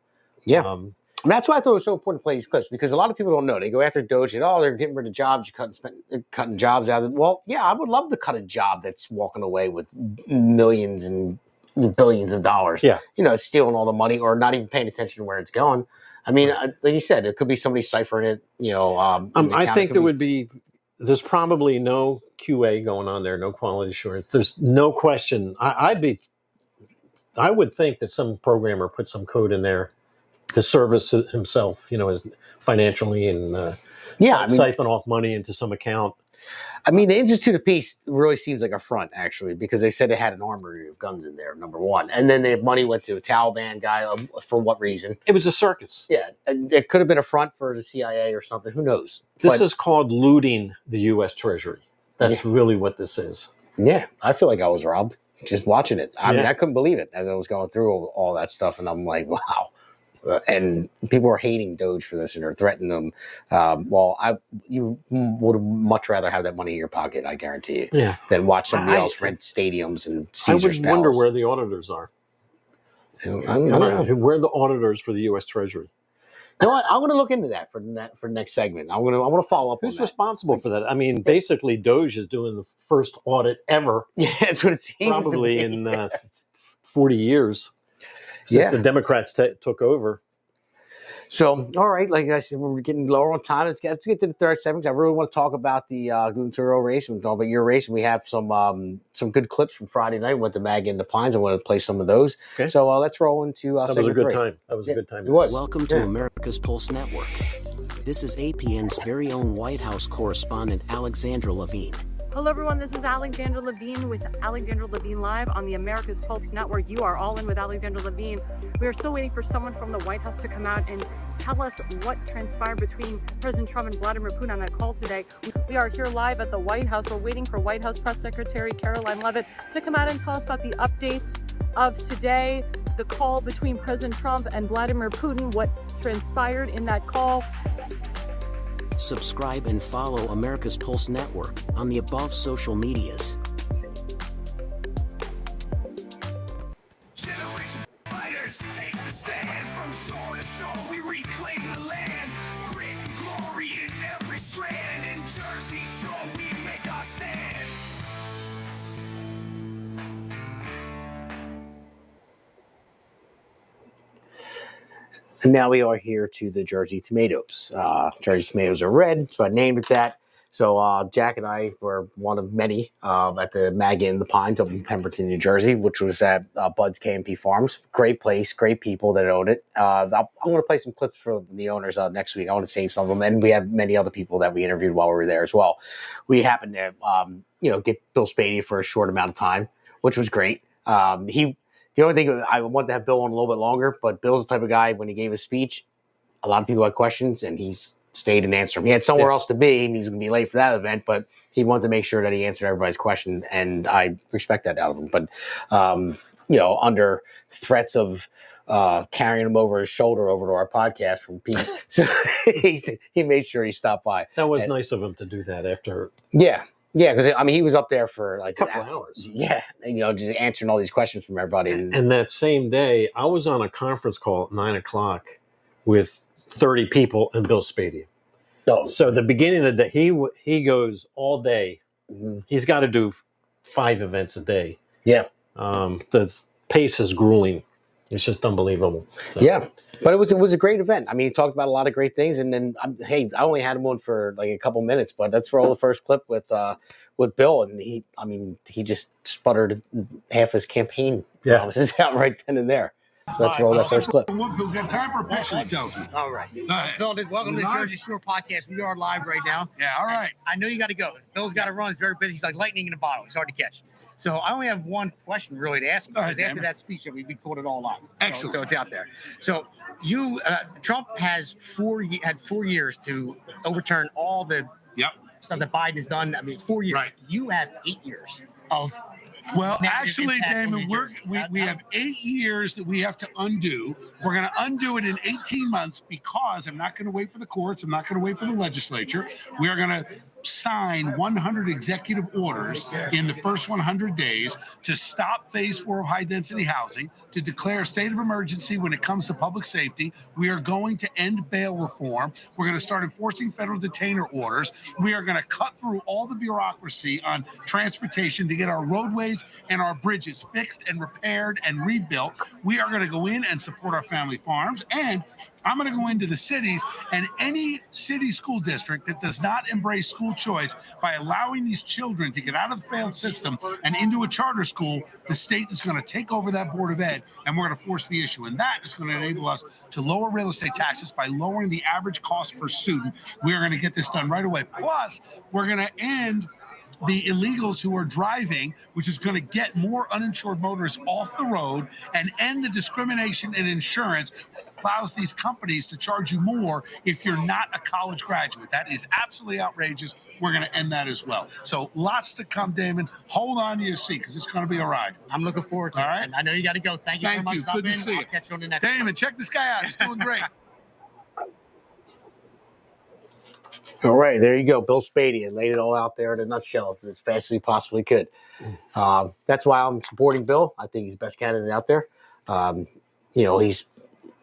Yeah. And that's why I thought it was so important to play these clips, because a lot of people don't know. They go after Doge and, they're getting rid of jobs. You're cutting jobs out of it. Well, yeah, I would love to cut a job that's walking away with millions and billions of dollars.
Yeah.
Stealing all the money or not even paying attention to where it's going. I mean, like you said, it could be somebody ciphering it,
I think there's probably no QA going on there, no quality assurance. There's no question. I would think that some programmer put some code in there to service himself, as financially and siphon off money into some account.
I mean, the Institute of Peace really seems like a front, actually, because they said it had an armory of guns in there, number one. And then the money went to a Taliban guy. For what reason?
It was a circus.
Yeah, it could have been a front for the CIA or something. Who knows?
This is called looting the U.S. Treasury. That's really what this is.
Yeah, I feel like I was robbed just watching it. I mean, I couldn't believe it as I was going through all that stuff, and I'm like, wow. And people are hating Doge for this and are threatening them. You would much rather have that money in your pocket, I guarantee you, than watch somebody else rent stadiums and Caesar's
I would wonder
Palace.
where the auditors are.
I don't know.
Where are the auditors for the U.S. Treasury?
You know what? I'm going to look into that for the next segment. I want to follow up.
Who's responsible for that? I mean, basically, Doge is doing the first audit ever.
Yeah, that's what it seems.
Probably in 40 years since the Democrats took over.
So, all right, like I said, we're getting lower on time. Let's get to the third segment. I really want to talk about the gubernatorial race. We're talking about your race, and we have some good clips from Friday night. We went to Mag in the Pines. I want to play some of those. Okay. So let's roll into
that was a good time. That was a good time.
It was.
Welcome to America's Pulse Network. This is APN's very own White House correspondent, Alexandra Levine.
Hello, everyone. This is Alexandra Levine with Alexandra Levine Live on the America's Pulse Network. You are all in with Alexandra Levine. We are still waiting for someone from the White House to come out and tell us what transpired between President Trump and Vladimir Putin on that call today. We are here live at the White House. We're waiting for White House Press Secretary Caroline Leavitt to come out and tell us about the updates of today, the call between President Trump and Vladimir Putin, what transpired in that call.
Subscribe and follow America's Pulse Network on the above social medias.
Generation fighters take the stand from shore to shore. We reclaim the land, grit and glory in every strand. In Jersey Shore, we make our stand.
And now we are here to the Jersey tomatoes. Jersey tomatoes are red, so I named it that. So Jack and I were one of many at the Mag in the Pines up in Pemberton, New Jersey, which was at Bud's KMP Farms. Great place, great people that own it. I'm going to play some clips from the owners next week. I want to save some of them, and we have many other people that we interviewed while we were there as well. We happened to, get Bill Spady for a short amount of time, which was great. The only thing I wanted to have Bill on a little bit longer, but Bill's the type of guy, when he gave his speech, a lot of people had questions, and he's stayed and answered them. He had somewhere else to be, and he was going to be late for that event, but he wanted to make sure that he answered everybody's question, and I respect that out of him. But, under threats of carrying him over his shoulder over to our podcast from Pete, so he made sure he stopped by.
That was nice of him to do that after.
Yeah. Yeah, because he was up there for like
a couple hours.
Yeah, and just answering all these questions from everybody.
And that same day, I was on a conference call at 9:00 with 30 people and Bill Spady.
Oh.
So the beginning of the day, he goes all day. Mm-hmm. He's got to do 5 events a day.
Yeah,
the pace is grueling. It's just unbelievable. So.
Yeah, but it was a great event. I mean, he talked about a lot of great things, and then I only had him on for like a couple minutes, but that's for all the first clip with Bill, and he just sputtered half his campaign promises out right then and there. So that's roll that first clip.
We've got time for a picture, he tells me.
All right. Bill, welcome to the Jersey Shore podcast. We are live right now.
Yeah, all right.
I know you got to go. Bill's got to run. He's very busy. He's like lightning in a bottle. He's hard to catch. So I only have one question really to ask you, because after that speech, we called it all out.
Excellent.
So it's out there. So Trump has had 4 years to overturn all the stuff that Biden has done. I mean, 4 years.
Right.
You have 8 years of.
Well, actually, Damon, we have 8 years that we have to undo. We're going to undo it in 18 months because I'm not going to wait for the courts. I'm not going to wait for the legislature. We are going to sign 100 executive orders in the first 100 days to stop phase 4 of high density housing, to declare a state of emergency when it comes to public safety. We are going to end bail reform. We're going to start enforcing federal detainer orders. We are going to cut through all the bureaucracy on transportation to get our roadways and our bridges fixed and repaired and rebuilt. We are going to go in and support our family farms, and I'm going to go into the cities, and any city school district that does not embrace school choice by allowing these children to get out of the failed system and into a charter school, the state is going to take over that Board of Ed, and we're going to force the issue. And that is going to enable us to lower real estate taxes by lowering the average cost per student. We are going to get this done right away. Plus, we're going to end the illegals who are driving, which is going to get more uninsured motorists off the road and end the discrimination in insurance. Allows these companies to charge you more if you're not a college graduate. That is absolutely outrageous. We're going to end that as well. So lots to come, Damon. Hold on to your seat because it's going to be a ride.
I'm looking forward to it.
All right.
And I know you got to go. Thank you very much.
Good to see you.
I'll catch you on the next
Damon,
one.
check this guy out. He's doing great.
All right, there you go. Bill Spady laid it all out there in a nutshell as fast as he possibly could. That's why I'm supporting Bill. I think he's the best candidate out there. He's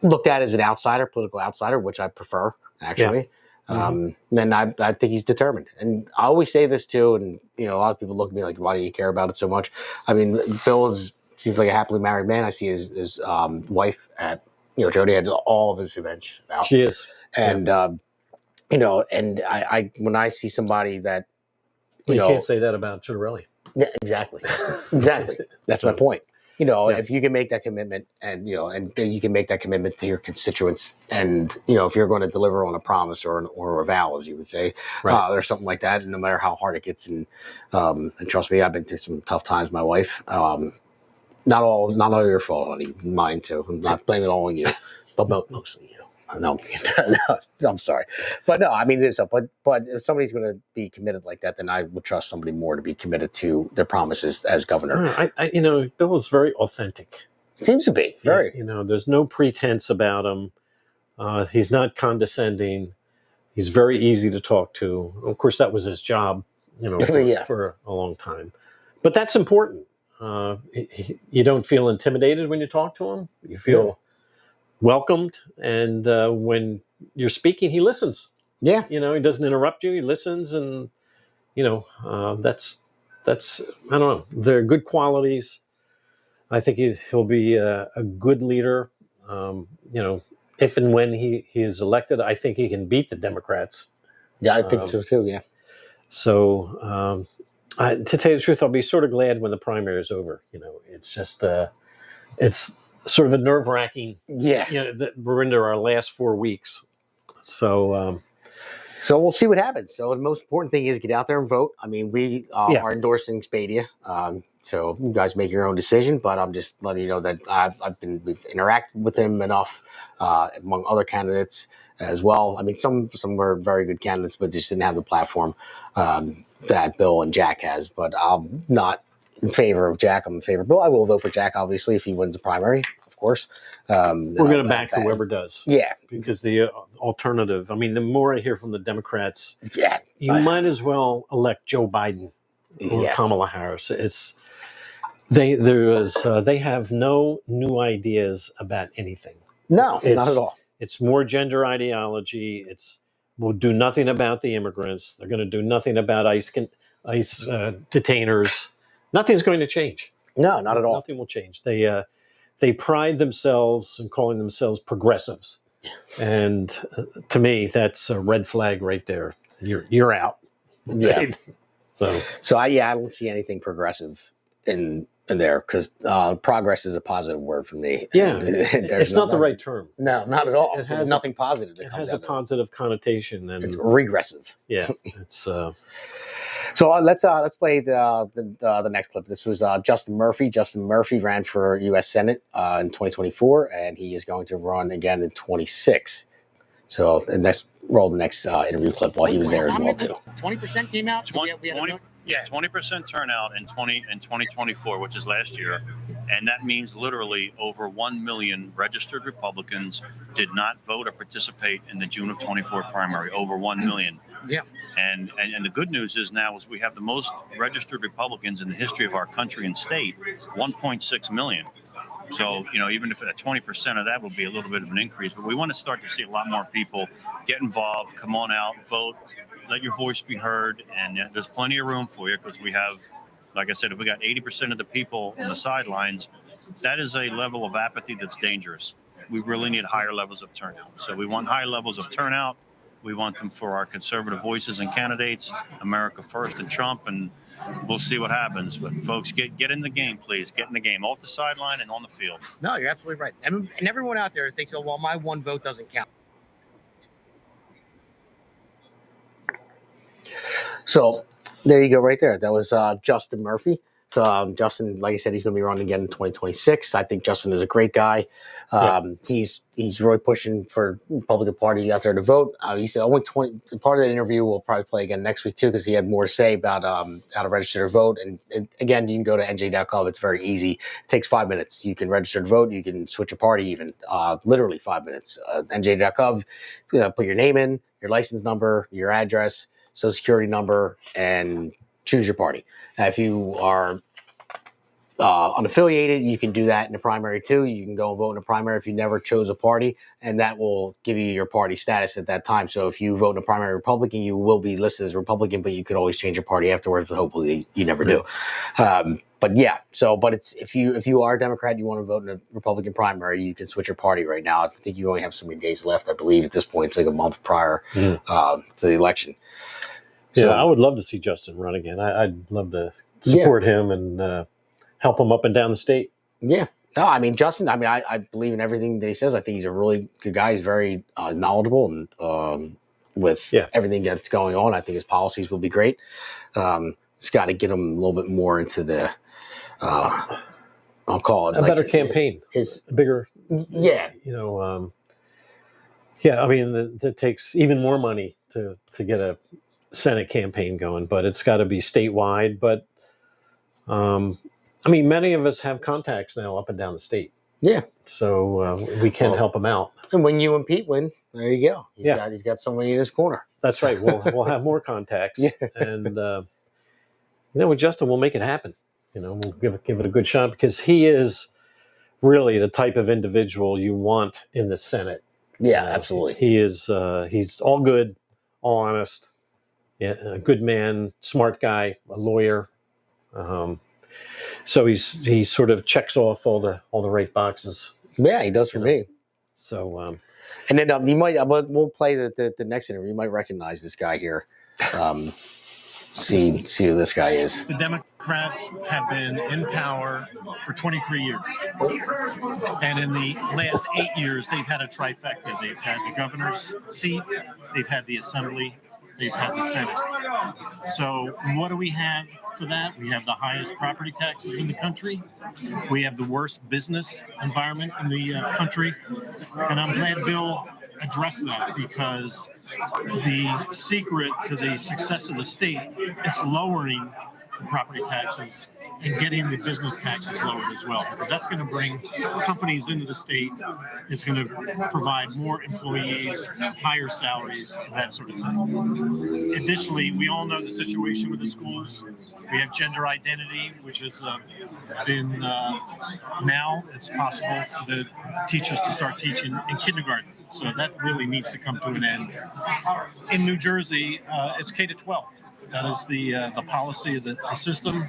looked at as an outsider, political outsider, which I prefer, actually. And I think he's determined. And I always say this, too, and, a lot of people look at me like, why do you care about it so much? I mean, Bill seems like a happily married man. I see his wife at, Jody had all of his events out.
She is.
And, and I when I see somebody that,
you can't say that about Chiarelli.
Yeah, exactly. That's my point. If you can make that commitment and then you can make that commitment to your constituents and, if you're going to deliver on a promise or a vow, as you would say, or something like that, and no matter how hard it gets. And trust me, I've been through some tough times, my wife. Not all your fault, honey. Mine too. I'm not blaming it all on you, but mostly you. No, I'm sorry, but no, I mean it is. But if somebody's going to be committed like that, then I would trust somebody more to be committed to their promises as governor.
Bill is very authentic.
Seems to be very.
There's no pretense about him. He's not condescending. He's very easy to talk to. Of course, that was his job, for a long time. But that's important. You don't feel intimidated when you talk to him. You feel welcomed, and when you're speaking, he listens.
Yeah,
he doesn't interrupt you. He listens, and that's I don't know. They're good qualities. I think he'll be a good leader. If and when he is elected, I think he can beat the Democrats.
Yeah, I think so too. Yeah.
So to tell you the truth, I'll be sort of glad when the primary is over. It's just it's sort of a nerve-wracking.
Yeah.
That we're into our last 4 weeks. So
we'll see what happens. So the most important thing is get out there and vote. I mean, we are endorsing Spadia. So you guys make your own decision, but I'm just letting you know that we've interacted with him enough, among other candidates as well. I mean, some were very good candidates, but just didn't have the platform that Bill and Jack has. But I'm not in favor of Jack. I'm in favor of Bill. I will vote for Jack, obviously, if he wins the primary, of course.
We're going to back whoever does.
Yeah.
Because the alternative, I mean, the more I hear from the Democrats,
yeah,
you might as well elect Joe Biden or Kamala Harris. They have no new ideas about anything.
No, not at all.
It's more gender ideology. We'll do nothing about the immigrants. They're going to do nothing about ICE detainers. Nothing's going to change.
No, not at all.
Nothing will change. They pride themselves in calling themselves progressives, and to me, that's a red flag right there. You're out.
Yeah.
So
I don't see anything progressive in there because progress is a positive word for me.
Yeah, it's not the right term.
No, not at all.
It has
nothing positive.
It has a positive connotation, and
it's regressive.
Yeah, it's.
So let's play the next clip. This was Justin Murphy. Justin Murphy ran for U.S. Senate in 2024, and he is going to run again in 26. So roll the next interview clip while he was there as well too.
20% came out.
20% turnout in 2024, which is last year, and that means literally over 1 million registered Republicans did not vote or participate in the June of 24 primary. Over 1 million.
Yeah.
And the good news is now is we have the most registered Republicans in the history of our country and state, 1.6 million. So, even if 20% of that would be a little bit of an increase, but we want to start to see a lot more people get involved, come on out, vote, let your voice be heard. And there's plenty of room for you because we have, like I said, if we got 80% of the people on the sidelines, that is a level of apathy that's dangerous. we really need higher levels of turnout. So we want high levels of turnout. We want them for our conservative voices and candidates, America First and Trump, and we'll see what happens. But folks, get in the game, please. Get in the game, off the sideline and on the field.
No, you're absolutely right. And everyone out there thinks, oh, well, my one vote doesn't count.
So there you go, right there. That was Justin Murphy. So Justin, like I said, he's going to be running again in 2026. I think Justin is a great guy. He's really pushing for Republican Party out there to vote. He said only 20. Part of the interview we'll probably play again next week too, because he had more to say about how to register to vote. And again, you can go to nj.gov. It's very easy. It takes 5 minutes. You can register to vote. You can switch a party even. Literally 5 minutes. nj.gov. Put your name in, your license number, your address, Social Security number, and choose your party. If you are unaffiliated, you can do that in the primary too. You can go and vote in the primary if you never chose a party, and that will give you your party status at that time. So if you vote in a primary Republican, you will be listed as a Republican, but you could always change your party afterwards, but hopefully you never do. But yeah, but it's if you are a Democrat, you want to vote in a Republican primary, you can switch your party right now. I think you only have so many days left. I believe at this point it's like a month prior to the election.
Yeah, I would love to see Justin run again. I'd love to support him and help him up and down the state.
Yeah. No, I mean, Justin, I believe in everything that he says. I think he's a really good guy. He's very knowledgeable and with everything that's going on. I think his policies will be great. Just got to get him a little bit more into the, I'll call it.
A better campaign.
His
bigger.
Yeah.
I mean, it takes even more money to get a Senate campaign going, but it's got to be statewide. But I mean, many of us have contacts now up and down the state.
Yeah.
So we can help them out.
And when you and Pete win, there you go. He's got somebody in his corner.
That's right. We'll have more contacts, and with Justin, we'll make it happen. We'll give it a good shot because he is really the type of individual you want in the Senate.
Yeah, absolutely.
He is. He's all good, all honest. Yeah, a good man, smart guy, a lawyer. So he sort of checks off all the right boxes.
Yeah, he does for me.
So
and then you might we'll play the next interview. You might recognize this guy here. See who this guy is.
The Democrats have been in power for 23 years. And in the last 8 years, they've had a trifecta. They've had the governor's seat, they've had the assembly, they've had the Senate. So what do we have for that? We have the highest property taxes in the country. We have the worst business environment in the country. And I'm glad Bill addressed that because the secret to the success of the state is lowering the property taxes and getting the business taxes lowered as well, because that's going to bring companies into the state. It's going to provide more employees, higher salaries, that sort of thing. Additionally, we all know the situation with the schools. We have gender identity, which has been now it's possible for the teachers to start teaching in kindergarten. So that really needs to come to an end. In New Jersey, it's K-12. That is the policy of the system.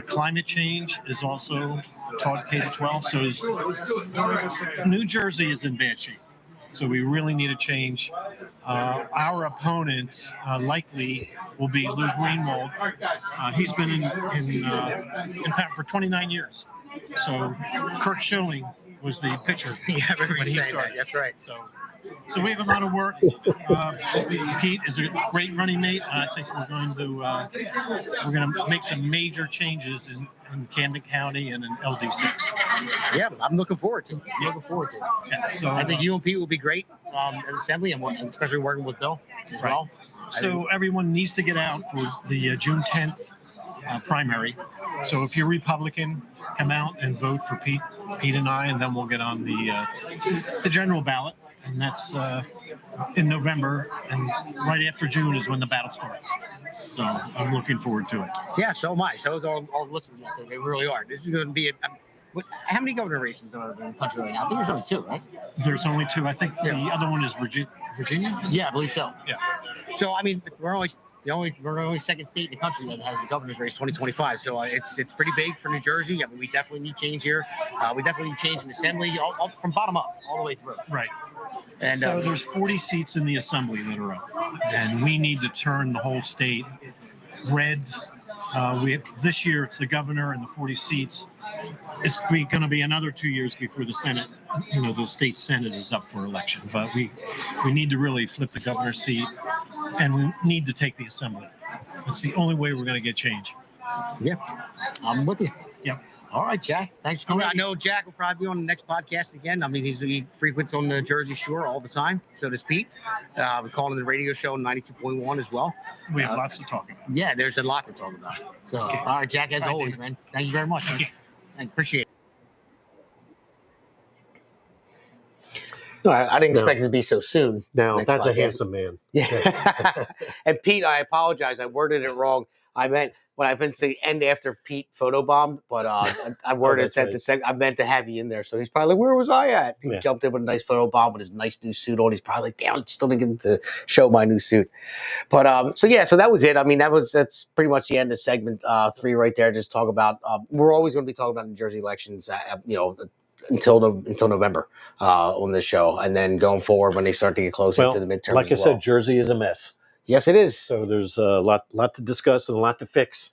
Climate change is also taught K-12. So New Jersey is in bad shape. So we really need a change. Our opponent likely will be Lou Greenwald. He's been in power for 29 years. So Kirk Schilling was the pitcher.
Yeah,
when he
saying
started.
that. That's right.
So we have a lot of work. Pete is a great running mate. I think we're going to make some major changes in Camden County and in LD6.
Yeah, I'm looking forward to it.
Yeah, so
I think you and Pete will be great as assembly, and especially working with Bill as well.
So everyone needs to get out for the June 10th primary. So if you're Republican, come out and vote for Pete and I, and then we'll get on the general ballot. And that's in November, and right after June is when the battle starts. So I'm looking forward to it.
Yeah, so am I. So is all the listeners out there. They really are. This is going to be how many governor races are in the country right now? I think there's only 2, right?
There's only 2. I think the other one is Virginia.
Yeah, I believe so.
Yeah.
So, I mean, we're only we're the only second state in the country that has the governor's race 2025. So it's pretty big for New Jersey. I mean, we definitely need change here. We definitely need change in the assembly, all from bottom up, all the way through.
Right.
And
so there's 40 seats in the assembly that are up, and we need to turn the whole state red. This year it's the governor and the 40 seats. It's going to be another 2 years before the Senate, the state Senate is up for election. But we need to really flip the governor's seat, and we need to take the assembly. It's the only way we're going to get change.
Yeah, I'm with you.
Yep.
All right, Jack. Thanks for coming. I know Jack will probably be on the next podcast again. I mean, he frequents on the Jersey Shore all the time. So does Pete. We call him the radio show 92.1 as well.
We have lots to talk about.
Yeah, there's a lot to talk about. So, all right, Jack, as always, man. Thank you very much. Thank you. I appreciate it.
No, I didn't expect it to be so soon.
Now,
Next
that's a
podcast.
handsome man.
Yeah. And Pete, I apologize. I worded it wrong. I meant when I meant to say end after Pete photobombed, but I worded that the second. I meant to have you in there. So he's probably like, where was I at? He jumped in with a nice photobomb with his nice new suit on. He's probably like, damn, I still didn't get to show my new suit. But so that was it. I mean, that's pretty much the end of segment 3 right there. Just talk about we're always going to be talking about New Jersey elections, until November on this show, and then going forward when they start to get closer to the midterm.
Like I said, Jersey is a mess.
Yes, it is.
So there's a lot to discuss and a lot to fix.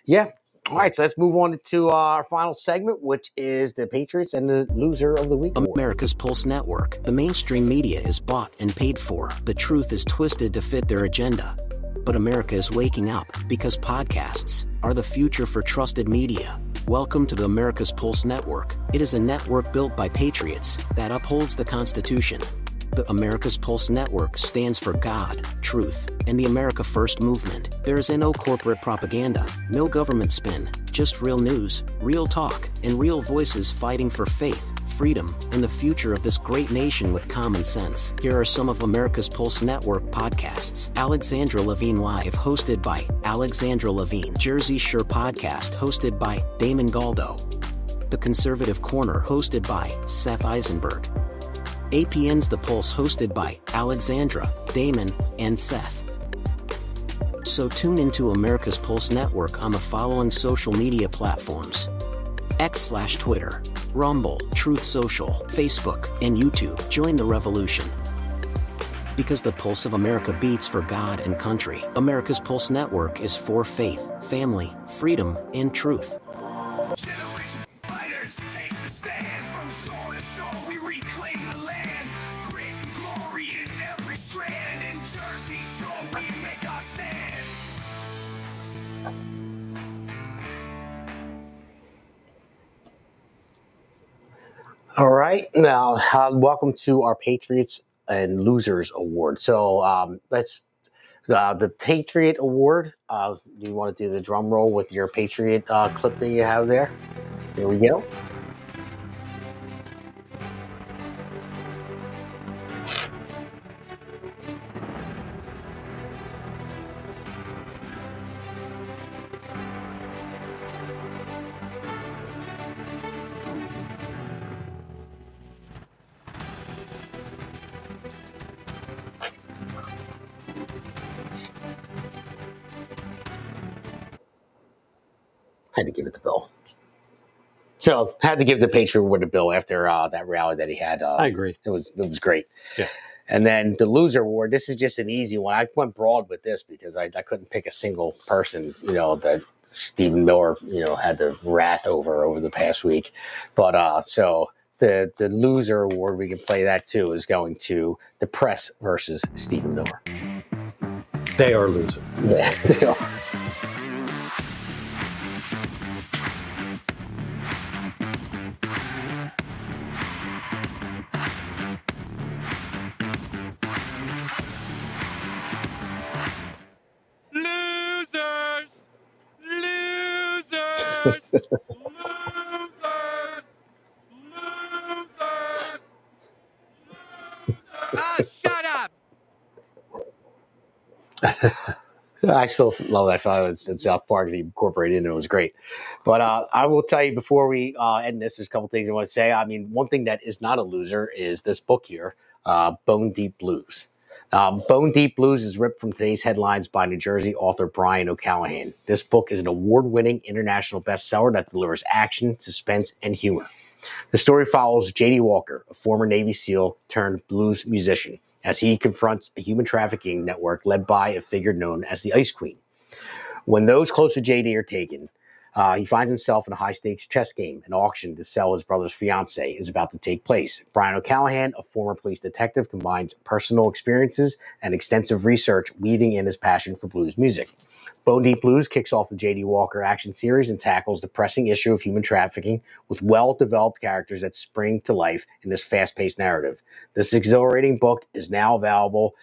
Yeah. All right, so let's move on to our final segment, which is the Patriots and the Loser of the Week.
America's Pulse Network. The mainstream media is bought and paid for. The truth is twisted to fit their agenda. But America is waking up because podcasts are the future for trusted media. Welcome to the America's Pulse Network. It is a network built by patriots that upholds the Constitution. The America's Pulse Network stands for God, truth, and the America First movement. There is no corporate propaganda, no government spin, just real news, real talk, and real voices fighting for faith, freedom, and the future of this great nation with common sense. Here are some of America's Pulse Network podcasts. Alexandra Levine Live, hosted by Alexandra Levine. Jersey Shore Podcast, hosted by Damon Galdo. The Conservative Corner, hosted by Seth Eisenberg. APN's The Pulse, hosted by Alexandra, Damon, and Seth. So tune into America's Pulse Network on the following social media platforms: X/Twitter, Rumble, Truth Social, Facebook, and YouTube. Join the revolution. Because the pulse of America beats for God and country. America's Pulse Network is for faith, family, freedom, and truth.
All right, now welcome to our Patriots and Losers Award. So let's the Patriot Award. Do you want to do the drum roll with your Patriot clip that you have there? Here we go. Had to give it to Bill. So had to give the Patriot Award to Bill after that rally that he had.
I agree.
It was great.
Yeah.
And then the Loser Award. This is just an easy one. I went broad with this because I couldn't pick a single person. That Stephen Miller had the wrath over the past week. But so the Loser Award, we can play that too, is going to the press versus Stephen Miller.
They are losing.
Yeah, they are.
Shut up!
I still love that. I thought it was in South Park and he incorporated it and it was great. But I will tell you before we end this, there's a couple things I want to say. I mean, one thing that is not a loser is this book here, Bone Deep Blues. Bone Deep Blues is ripped from today's headlines by New Jersey author Brian O'Callahan. This book is an award-winning international bestseller that delivers action, suspense, and humor. The story follows J.D. Walker, a former Navy SEAL turned blues musician, as he confronts a human trafficking network led by a figure known as the Ice Queen. When those close to J.D. are taken, he finds himself in a high-stakes chess game. An auction to sell his brother's fiancée is about to take place. Brian O'Callahan, a former police detective, combines personal experiences and extensive research, weaving in his passion for blues music. Bone Deep Blues kicks off the J.D. Walker action series and tackles the pressing issue of human trafficking with well-developed characters that spring to life in this fast-paced narrative. This exhilarating book is now available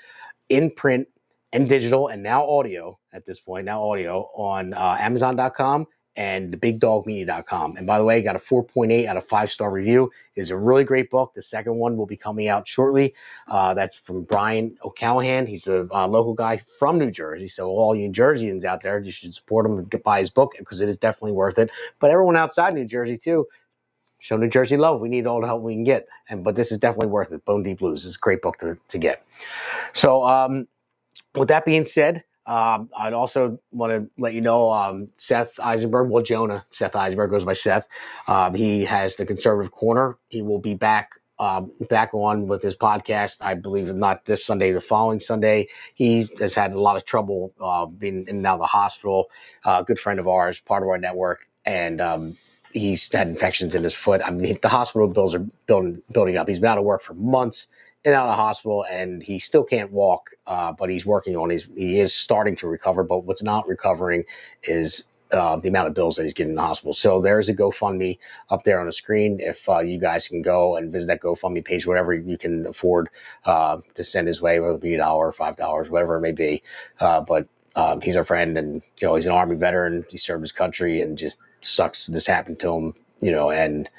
in print and digital, and now audio at this point, on Amazon.com and thebigdogmedia.com. And by the way, got a 4.8 out of 5-star review. It is a really great book. The second one will be coming out shortly. That's from Brian O'Callahan. He's a local guy from New Jersey. So all you New Jerseyans out there, you should support him and buy his book because it is definitely worth it. But everyone outside New Jersey too, show New Jersey love. We need all the help we can get. But this is definitely worth it. Bone Deep Blues is a great book to get. So with that being said, I'd also want to let you know Seth Eisenberg, Seth Eisenberg goes by Seth. He has the Conservative Corner. He will be back on with his podcast, I believe, not this Sunday, the following Sunday. He has had a lot of trouble being in and out of the hospital. A good friend of ours, part of our network, and he's had infections in his foot. I mean, the hospital bills are building up. He's been out of work for months, in and out of the hospital, and he still can't walk, but he's working on it. He is starting to recover, but what's not recovering is the amount of bills that he's getting in the hospital. So there's a GoFundMe up there on the screen. If you guys can go and visit that GoFundMe page, whatever you can afford to send his way, whether it be $1 or $5, whatever it may be. But he's our friend, and he's an Army veteran. He served his country, and just sucks this happened to him. And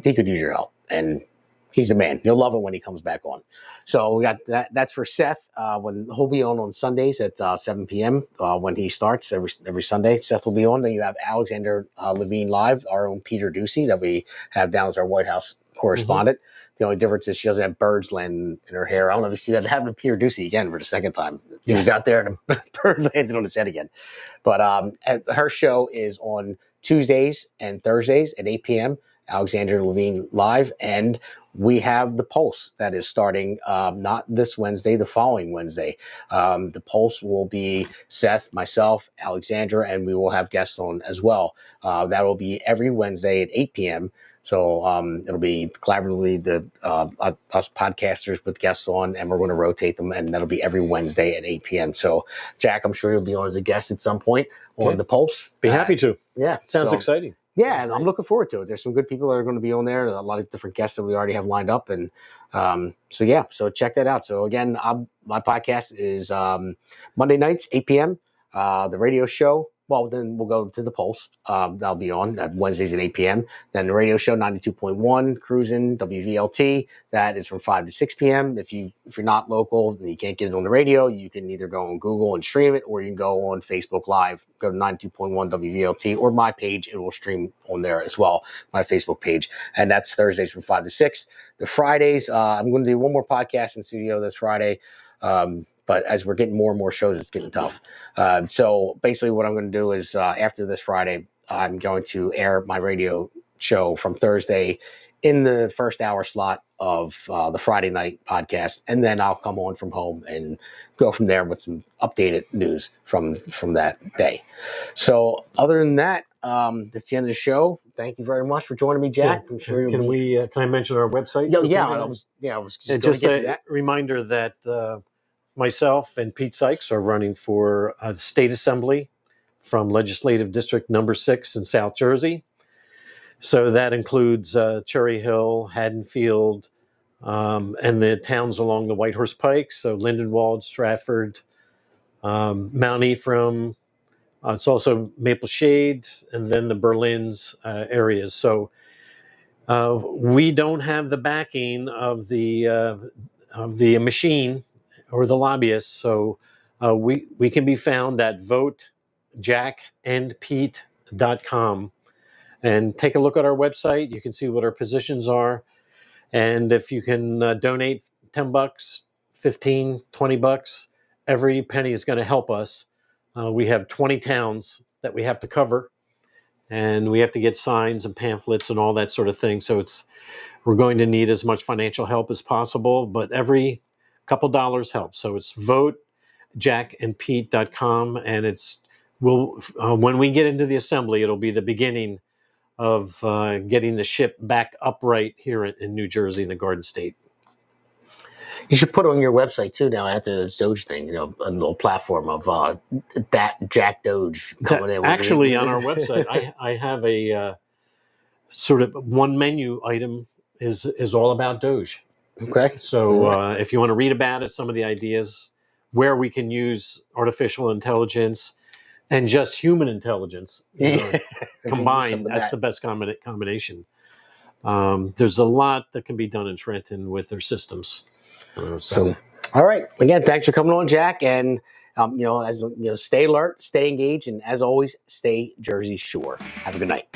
he could use your help, and he's the man. You'll love it when he comes back on. So we got that. That's for Seth. When he'll be on Sundays at 7 p.m. When he starts every Sunday, Seth will be on. Then you have Alexander Levine Live, our own Peter Ducey that we have down as our White House correspondent. Mm-hmm. The only difference is she doesn't have birds landing in her hair. I don't know if you see that happened to Peter Ducey again for the second time. He was out there and a bird landed on his head again. But her show is on Tuesdays and Thursdays at 8 p.m. Alexander Levine Live, and we have the Pulse that is starting not this Wednesday, the following Wednesday. The Pulse will be Seth, myself, Alexandra, and we will have guests on as well. That will be every Wednesday at 8 p.m. So it'll be collaboratively us podcasters with guests on, and we're going to rotate them, and that'll be every Wednesday at 8 p.m. So, Jack, I'm sure you'll be on as a guest at some point on the Pulse.
Be happy to.
Yeah.
Sounds exciting.
Yeah, and I'm looking forward to it. There's some good people that are going to be on there. A lot of different guests that we already have lined up. And so check that out. So again, my podcast is Monday nights, 8 p.m. The radio show, well, then we'll go to the Pulse. That'll be on Wednesdays at 8 p.m. Then the radio show, 92.1, Cruising, WVLT. That is from 5 to 6 p.m. If you're not local and you can't get it on the radio, you can either go on Google and stream it, or you can go on Facebook Live, go to 92.1 WVLT, or my page. It will stream on there as well, my Facebook page. And that's Thursdays from 5 to 6. The Fridays, I'm going to do one more podcast in studio this Friday. But as we're getting more and more shows, it's getting tough. So basically what I'm going to do is after this Friday, I'm going to air my radio show from Thursday in the first hour slot of the Friday night podcast. And then I'll come on from home and go from there with some updated news from that day. So other than that, that's the end of the show. Thank you very much for joining me, Jack.
Yeah.
I'm sure
can I mention our website?
I was just
a
that.
Reminder that myself and Pete Sykes are running for the State Assembly from Legislative District number 6 in South Jersey. So that includes Cherry Hill, Haddonfield, and the towns along the White Horse Pike. So Lindenwold, Stratford, Mount Ephraim. It's also Maple Shade, and then the Berlin's areas. So we don't have the backing of the machine or the lobbyists. So we can be found at votejackandpete.com. And take a look at our website. You can see what our positions are. And if you can donate $10, 15, 20 bucks. Every penny is going to help us. We have 20 towns that we have to cover, and we have to get signs and pamphlets and all that sort of thing. So we're going to need as much financial help as possible, but every couple dollars helps. So it's votejackandpete.com, and when we get into the assembly, it'll be the beginning of getting the ship back upright here in New Jersey in the Garden State.
You should put on your website too now after this Doge thing, a little platform of that Jack Doge coming in.
Actually, on our website, I have a sort of one menu item is all about Doge.
Okay.
So if you want to read about it, some of the ideas where we can use artificial intelligence and just human intelligence combined, that's the best combination. There's a lot that can be done in Trenton with their systems.
So, all right. Again, thanks for coming on, Jack. And stay alert, stay engaged, and as always, stay Jersey Shore. Have a good night.